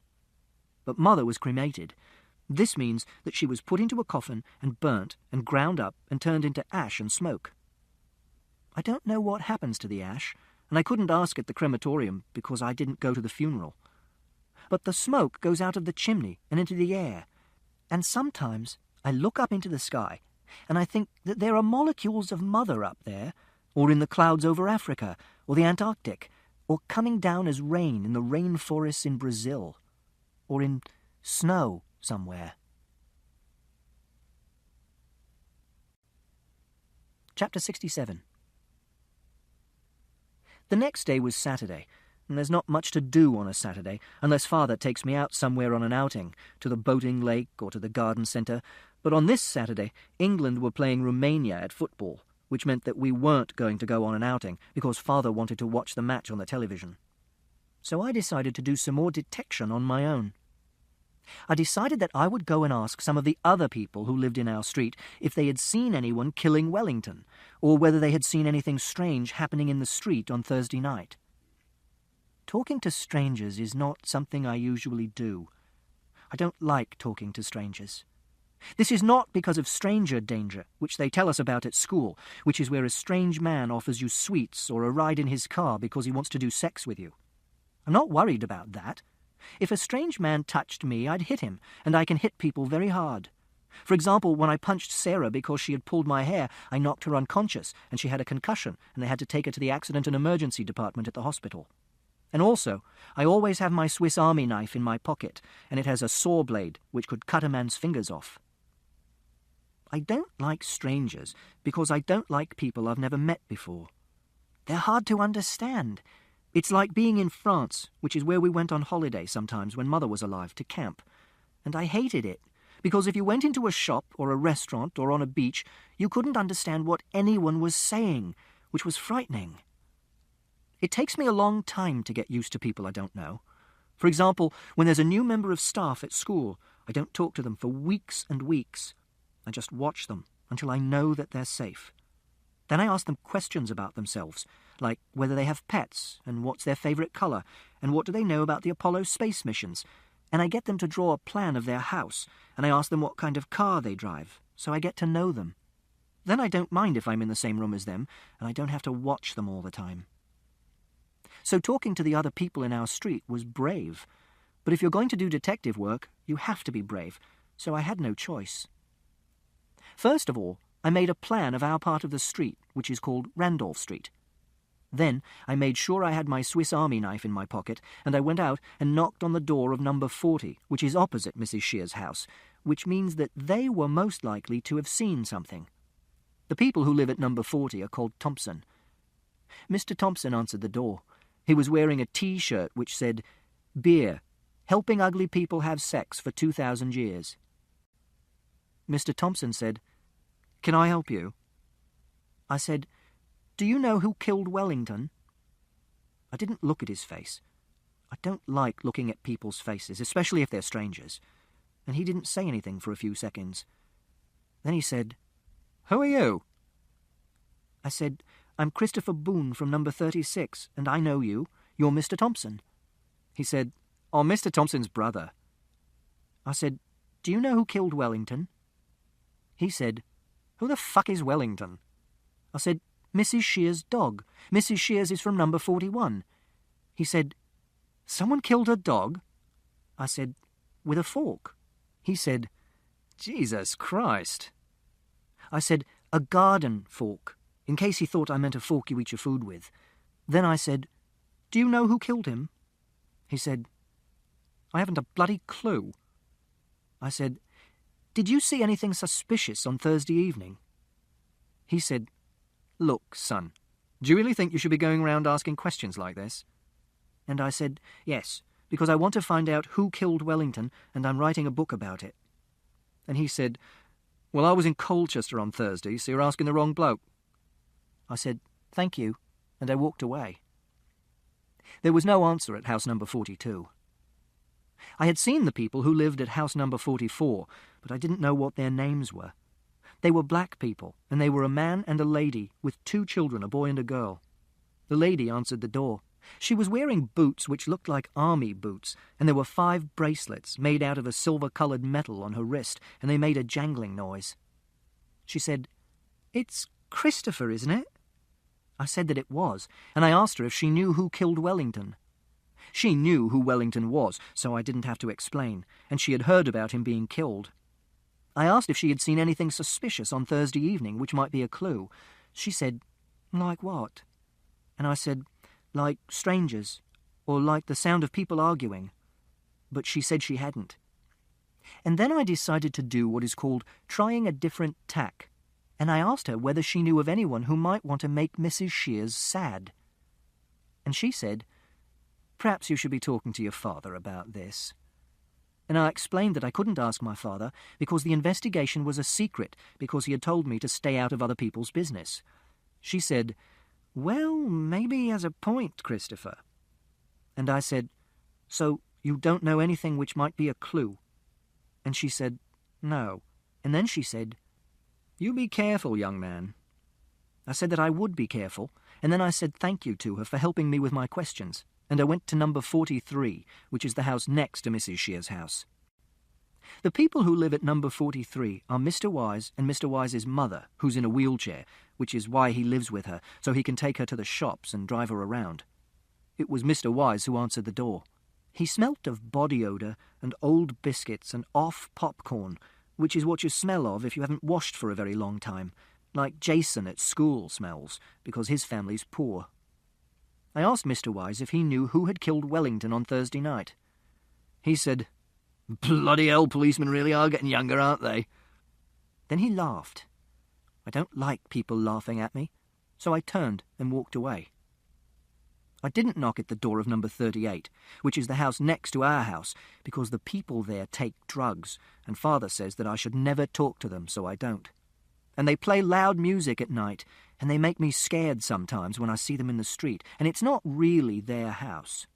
But Mother was cremated. This means that she was put into a coffin and burnt and ground up and turned into ash and smoke. I don't know what happens to the ash, and I couldn't ask at the crematorium because I didn't go to the funeral. But the smoke goes out of the chimney and into the air, and sometimes I look up into the sky and I think that there are molecules of Mother up there, or in the clouds over Africa, or the Antarctic, or coming down as rain in the rainforests in Brazil, or in snow somewhere. Chapter 67. The next day was Saturday, and there's not much to do on a Saturday unless Father takes me out somewhere on an outing, to the boating lake or to the garden centre. But on this Saturday, England were playing Romania at football, which meant that we weren't going to go on an outing because Father wanted to watch the match on the television. So I decided to do some more detection on my own. I decided that I would go and ask some of the other people who lived in our street if they had seen anyone killing Wellington, or whether they had seen anything strange happening in the street on Thursday night. Talking to strangers is not something I usually do. I don't like talking to strangers. This is not because of stranger danger, which they tell us about at school, which is where a strange man offers you sweets or a ride in his car because he wants to do sex with you. I'm not worried about that. If a strange man touched me, I'd hit him, and I can hit people very hard. For example, when I punched Sarah because she had pulled my hair, I knocked her unconscious, and she had a concussion, and they had to take her to the accident and emergency department at the hospital. And also, I always have my Swiss Army knife in my pocket, and it has a saw blade which could cut a man's fingers off. I don't like strangers because I don't like people I've never met before. They're hard to understand. It's like being in France, which is where we went on holiday sometimes when Mother was alive, to camp. And I hated it, because if you went into a shop or a restaurant or on a beach, you couldn't understand what anyone was saying, which was frightening. It takes me a long time to get used to people I don't know. For example, when there's a new member of staff at school, I don't talk to them for weeks and weeks. I just watch them until I know that they're safe. Then I ask them questions about themselves, like whether they have pets, and what's their favourite colour, and what do they know about the Apollo space missions. And I get them to draw a plan of their house, and I ask them what kind of car they drive, so I get to know them. Then I don't mind if I'm in the same room as them, and I don't have to watch them all the time. So talking to the other people in our street was brave. But if you're going to do detective work, you have to be brave, so I had no choice. First of all, I made a plan of our part of the street, which is called Randolph Street. Then I made sure I had my Swiss Army knife in my pocket, and I went out and knocked on the door of number 40, which is opposite Mrs. Shear's house, which means that they were most likely to have seen something. The people who live at number 40 are called Thompson. Mr. Thompson answered the door. He was wearing a T-shirt which said, "Beer, helping ugly people have sex for 2,000 years." Mr. Thompson said, "Can I help you?" I said, "Do you know who killed Wellington?" I didn't look at his face. I don't like looking at people's faces, especially if they're strangers. And he didn't say anything for a few seconds. Then he said, "Who are you?" I said, "I'm Christopher Boone from number 36, and I know you. You're Mr. Thompson." He said, "Oh, Mr. Thompson's brother." I said, "Do you know who killed Wellington?" He said, "Who the fuck is Wellington?" I said, "Mrs. Shear's dog. Mrs. Shear's is from number 41. He said, "Someone killed her dog?" I said, "With a fork." He said, "Jesus Christ." I said, "A garden fork," in case he thought I meant a fork you eat your food with. Then I said, "Do you know who killed him?" He said, "I haven't a bloody clue." I said, "Did you see anything suspicious on Thursday evening?" He said, "Look, son, do you really think you should be going around asking questions like this?" And I said, "Yes, because I want to find out who killed Wellington, and I'm writing a book about it." And he said, "Well, I was in Colchester on Thursday, so you're asking the wrong bloke." I said, "Thank you," and I walked away. There was no answer at house number 42. I had seen the people who lived at house number 44, but I didn't know what their names were. They were black people, and they were a man and a lady with 2 children, a boy and a girl. The lady answered the door. She was wearing boots which looked like army boots, and there were 5 bracelets made out of a silver-coloured metal on her wrist, and they made a jangling noise. She said, "It's Christopher, isn't it?" I said that it was, and I asked her if she knew who killed Wellington. She knew who Wellington was, so I didn't have to explain, and she had heard about him being killed. I asked if she had seen anything suspicious on Thursday evening, which might be a clue. She said, "Like what?" And I said, "Like strangers, or like the sound of people arguing." But she said she hadn't. And then I decided to do what is called trying a different tack, and I asked her whether she knew of anyone who might want to make Mrs. Shears sad. And she said, "Perhaps you should be talking to your father about this." And I explained that I couldn't ask my father because the investigation was a secret, because he had told me to stay out of other people's business. She said, "Well, maybe he has a point, Christopher." And I said, "So you don't know anything which might be a clue?" And she said, "No." And then she said, "You be careful, young man." I said that I would be careful, and then I said thank you to her for helping me with my questions, and I went to number 43, which is the house next to Mrs. Shear's house. The people who live at number 43 are Mr. Wise and Mr. Wise's mother, who's in a wheelchair, which is why he lives with her, so he can take her to the shops and drive her around. It was Mr. Wise who answered the door. He smelt of body odour and old biscuits and off popcorn, which is what you smell of if you haven't washed for a very long time, like Jason at school smells, because his family's poor. I asked Mr. Wise if he knew who had killed Wellington on Thursday night. He said, "Bloody hell, policemen really are getting younger, aren't they?" Then he laughed. I don't like people laughing at me, so I turned and walked away. I didn't knock at the door of number 38, which is the house next to our house, because the people there take drugs, and Father says that I should never talk to them, so I don't. And they play loud music at night, and they make me scared sometimes when I see them in the street, and it's not really their house.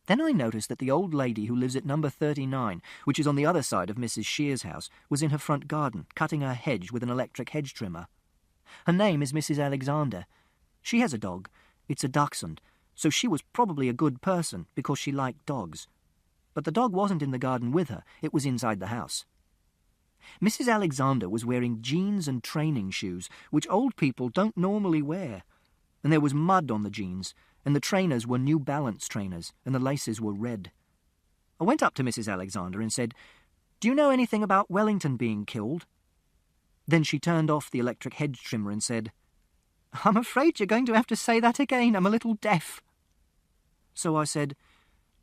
Then I noticed that the old lady who lives at number 39, which is on the other side of Mrs. Shear's house, was in her front garden, cutting her hedge with an electric hedge trimmer. Her name is Mrs. Alexander. She has a dog. It's a dachshund, so she was probably a good person because she liked dogs. But the dog wasn't in the garden with her, it was inside the house. Mrs. Alexander was wearing jeans and training shoes, which old people don't normally wear, and there was mud on the jeans, and the trainers were New Balance trainers, and the laces were red. I went up to Mrs. Alexander and said, "Do you know anything about Wellington being killed?" Then she turned off the electric hedge trimmer and said, "I'm afraid you're going to have to say that again. I'm a little deaf." So I said,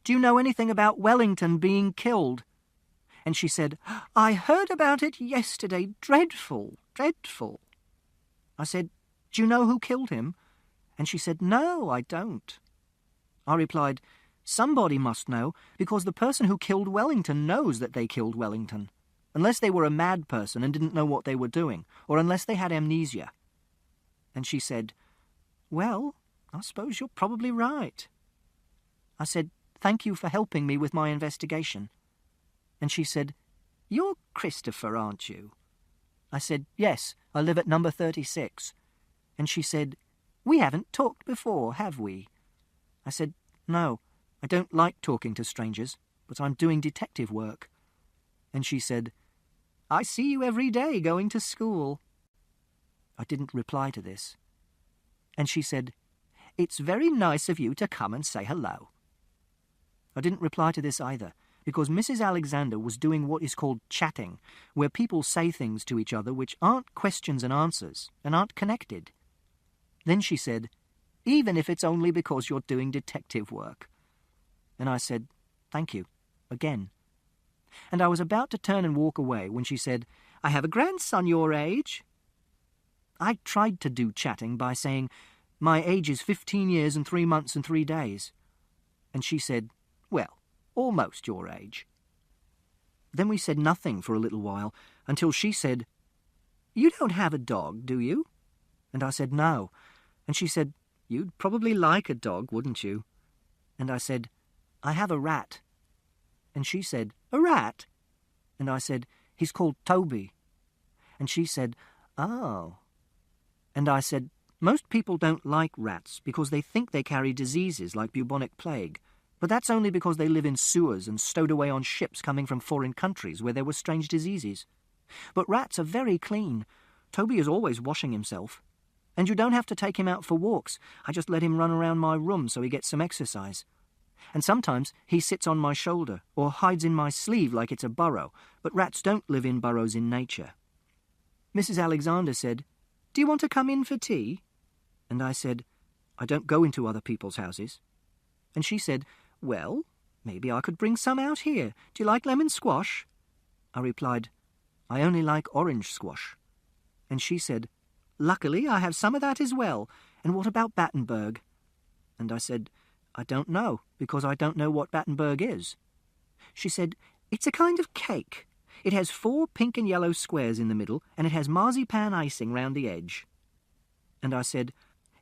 "Do you know anything about Wellington being killed?" And she said, "I heard about it yesterday. Dreadful, dreadful." I said, "Do you know who killed him?" And she said, "No, I don't." I replied, "Somebody must know, because the person who killed Wellington knows that they killed Wellington, unless they were a mad person and didn't know what they were doing, or unless they had amnesia." And she said, "Well, I suppose you're probably right." I said, "Thank you for helping me with my investigation." And she said, "You're Christopher, aren't you?" I said, "Yes, I live at number 36. And she said, "We haven't talked before, have we?" I said, "No, I don't like talking to strangers, but I'm doing detective work." And she said, "I see you every day going to school." I didn't reply to this. And she said, "It's very nice of you to come and say hello." I didn't reply to this either, because Mrs. Alexander was doing what is called chatting, where people say things to each other which aren't questions and answers, and aren't connected. Then she said, "Even if it's only because you're doing detective work." And I said, "Thank you," again. And I was about to turn and walk away when she said, "I have a grandson your age." I tried to do chatting by saying, "My age is 15 years and 3 months and 3 days." And she said, "Well, almost your age." Then we said nothing for a little while, until she said, "You don't have a dog, do you?" And I said, "No." And she said, "You'd probably like a dog, wouldn't you?" And I said, "I have a rat." And she said, "A rat?" And I said, "He's called Toby." And she said, "Oh." And I said, "Most people don't like rats because they think they carry diseases like bubonic plague, but that's only because they live in sewers and stowed away on ships coming from foreign countries where there were strange diseases. But rats are very clean. Toby is always washing himself. And you don't have to take him out for walks. I just let him run around my room so he gets some exercise. And sometimes he sits on my shoulder or hides in my sleeve like it's a burrow, but rats don't live in burrows in nature." Mrs. Alexander said, "Do you want to come in for tea?" And I said, "I don't go into other people's houses." And she said, "Well, maybe I could bring some out here. Do you like lemon squash?" I replied, "I only like orange squash." And she said, "Luckily I have some of that as well. And what about Battenberg?" And I said, "I don't know, because I don't know what Battenberg is." She said, "It's a kind of cake. It has 4 pink and yellow squares in the middle, and it has marzipan icing round the edge." And I said,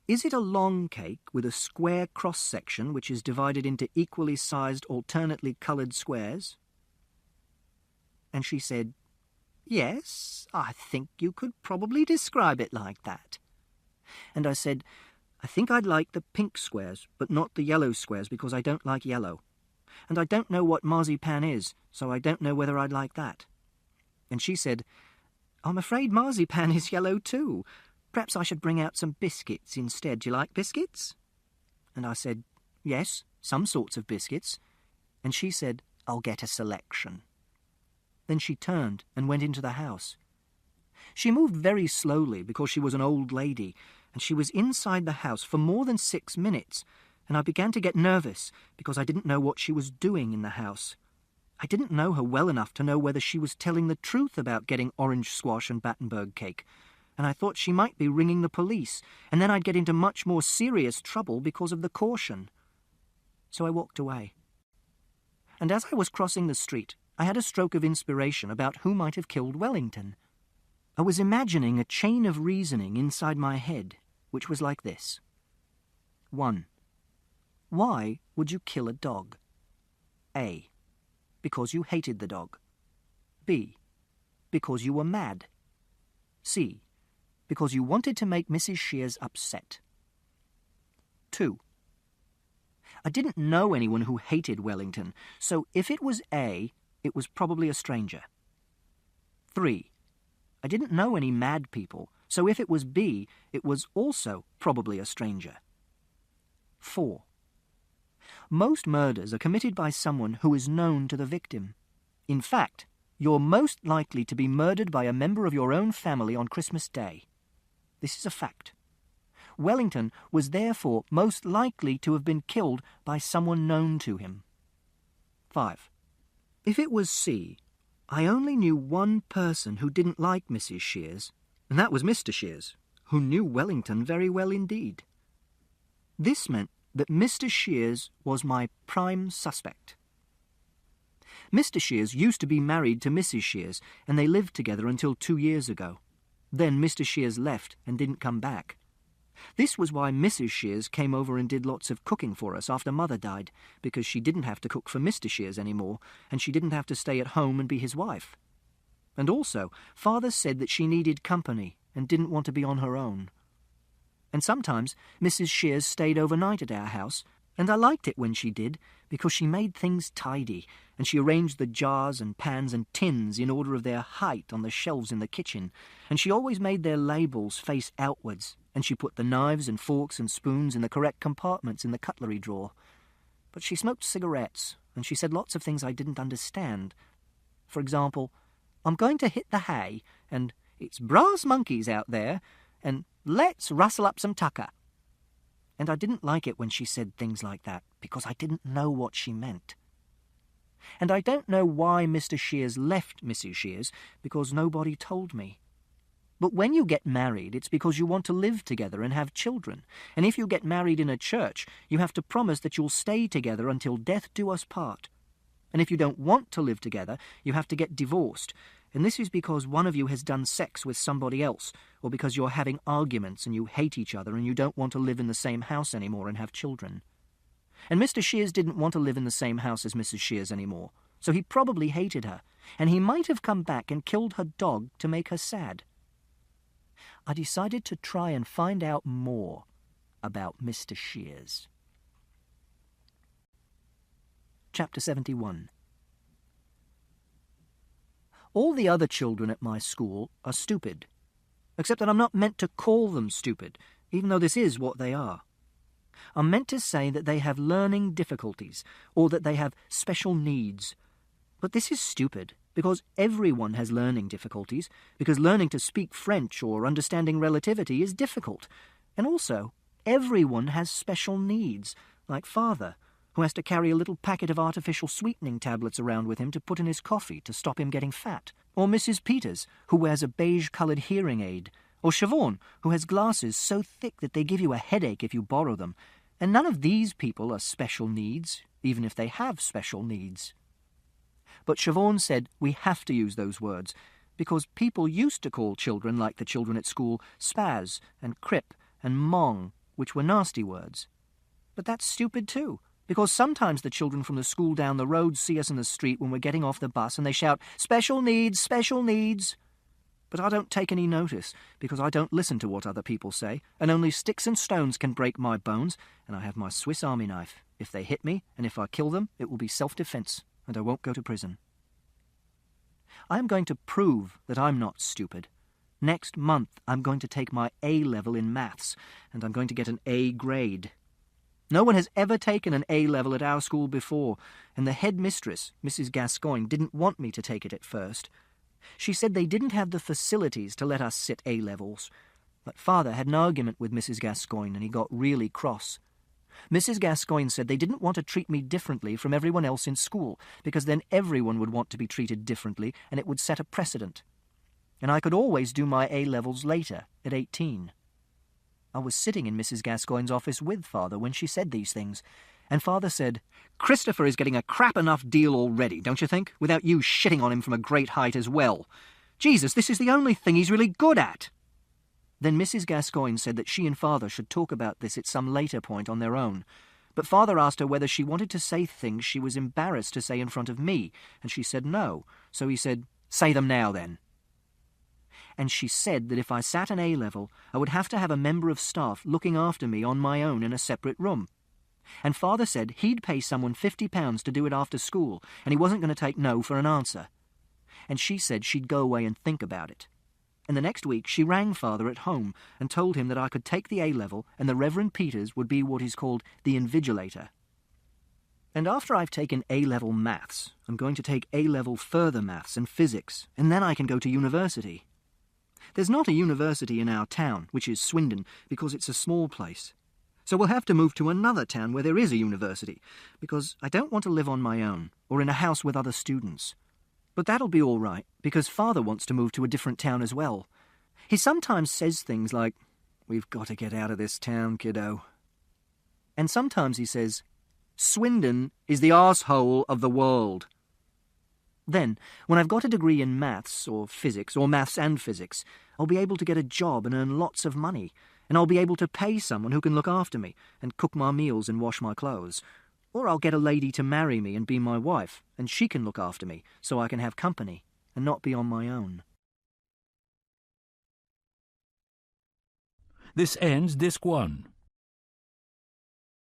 "Is it a long cake with a square cross-section which is divided into equally sized, alternately coloured squares?" And she said, "Yes, I think you could probably describe it like that." And I said, "I think I'd like the pink squares, but not the yellow squares because I don't like yellow. And I don't know what marzipan is, so I don't know whether I'd like that. And she said, I'm afraid marzipan is yellow too. Perhaps I should bring out some biscuits instead. Do you like biscuits? And I said, yes, some sorts of biscuits. And she said, I'll get a selection. Then she turned and went into the house. She moved very slowly because she was an old lady, and she was inside the house for more than 6 minutes, and I began to get nervous because I didn't know what she was doing in the house. I didn't know her well enough to know whether she was telling the truth about getting orange squash and Battenberg cake, and I thought she might be ringing the police, and then I'd get into much more serious trouble because of the caution. So I walked away. And as I was crossing the street, I had a stroke of inspiration about who might have killed Wellington. I was imagining a chain of reasoning inside my head, which was like this. 1. Why would you kill a dog? A. Because you hated the dog. B. Because you were mad. C. Because you wanted to make Mrs. Shears upset. 2. I didn't know anyone who hated Wellington, so if it was A, it was probably a stranger. 3. I didn't know any mad people, so if it was B, it was also probably a stranger. 4. Most murders are committed by someone who is known to the victim. In fact, you're most likely to be murdered by a member of your own family on Christmas Day. This is a fact. Wellington was therefore most likely to have been killed by someone known to him. 5. If it was C, I only knew one person who didn't like Mrs. Shears, and that was Mr. Shears, who knew Wellington very well indeed. This meant that Mr. Shears was my prime suspect. Mr. Shears used to be married to Mrs. Shears, and they lived together until 2 years ago. Then Mr. Shears left and didn't come back. This was why Mrs. Shears came over and did lots of cooking for us after Mother died, because she didn't have to cook for Mr. Shears anymore, and she didn't have to stay at home and be his wife. And also, Father said that she needed company and didn't want to be on her own. And sometimes Mrs. Shears stayed overnight at our house, and I liked it when she did, because she made things tidy, and she arranged the jars and pans and tins in order of their height on the shelves in the kitchen, and she always made their labels face outwards, and she put the knives and forks and spoons in the correct compartments in the cutlery drawer. But she smoked cigarettes, and she said lots of things I didn't understand. For example, I'm going to hit the hay, and it's brass monkeys out there, and let's rustle up some tucker. And I didn't like it when she said things like that, because I didn't know what she meant. And I don't know why Mr. Shears left Mrs. Shears, because nobody told me. But when you get married, it's because you want to live together and have children. And if you get married in a church, you have to promise that you'll stay together until death do us part. And if you don't want to live together, you have to get divorced. And this is because one of you has done sex with somebody else, or because you're having arguments and you hate each other and you don't want to live in the same house anymore and have children. And Mr. Shears didn't want to live in the same house as Mrs. Shears anymore, so he probably hated her, and he might have come back and killed her dog to make her sad. I decided to try and find out more about Mr. Shears. Chapter 71. All the other children at my school are stupid, except that I'm not meant to call them stupid, even though this is what they are. I'm meant to say that they have learning difficulties, or that they have special needs. But this is stupid, because everyone has learning difficulties, because learning to speak French or understanding relativity is difficult. And also, everyone has special needs, like Father, who has to carry a little packet of artificial sweetening tablets around with him to put in his coffee to stop him getting fat, or Mrs. Peters, who wears a beige-coloured hearing aid, or Siobhan, who has glasses so thick that they give you a headache if you borrow them, and none of these people are special needs, even if they have special needs. But Siobhan said we have to use those words, because people used to call children like the children at school spaz and crip and mong, which were nasty words. But that's stupid too, because sometimes the children from the school down the road see us in the street when we're getting off the bus and they shout, "Special needs, special needs." But I don't take any notice, because I don't listen to what other people say, and only sticks and stones can break my bones, and I have my Swiss Army knife. If they hit me, and if I kill them, it will be self-defense, and I won't go to prison. I am going to prove that I'm not stupid. Next month, I'm going to take my A-level in maths, and I'm going to get an A grade. No one has ever taken an A-level at our school before, and the headmistress, Mrs. Gascoigne, didn't want me to take it at first. She said they didn't have the facilities to let us sit A-levels. But Father had an argument with Mrs. Gascoigne, and he got really cross. Mrs. Gascoigne said they didn't want to treat me differently from everyone else in school, because then everyone would want to be treated differently, and it would set a precedent. And I could always do my A-levels later, at 18. I was sitting in Mrs. Gascoigne's office with Father when she said these things, and Father said, "Christopher is getting a crap enough deal already, don't you think, without you shitting on him from a great height as well? Jesus, this is the only thing he's really good at." Then Mrs. Gascoigne said that she and Father should talk about this at some later point on their own, but Father asked her whether she wanted to say things she was embarrassed to say in front of me, and she said no, so he said, "Say them now, then." And she said that if I sat an A-level, I would have to have a member of staff looking after me on my own in a separate room. And Father said he'd pay someone £50 to do it after school, and he wasn't going to take no for an answer. And she said she'd go away and think about it. And the next week she rang Father at home and told him that I could take the A-level and the Reverend Peters would be what is called the invigilator. And after I've taken A-level maths, I'm going to take A-level further maths and physics, and then I can go to university. There's not a university in our town, which is Swindon, because it's a small place. So we'll have to move to another town where there is a university, because I don't want to live on my own, or in a house with other students. But that'll be all right, because Father wants to move to a different town as well. He sometimes says things like, "We've got to get out of this town, kiddo." And sometimes he says, "Swindon is the arsehole of the world." Then, when I've got a degree in maths or physics, or maths and physics, I'll be able to get a job and earn lots of money, and I'll be able to pay someone who can look after me and cook my meals and wash my clothes. Or I'll get a lady to marry me and be my wife, and she can look after me so I can have company and not be on my own. This ends Disc 1.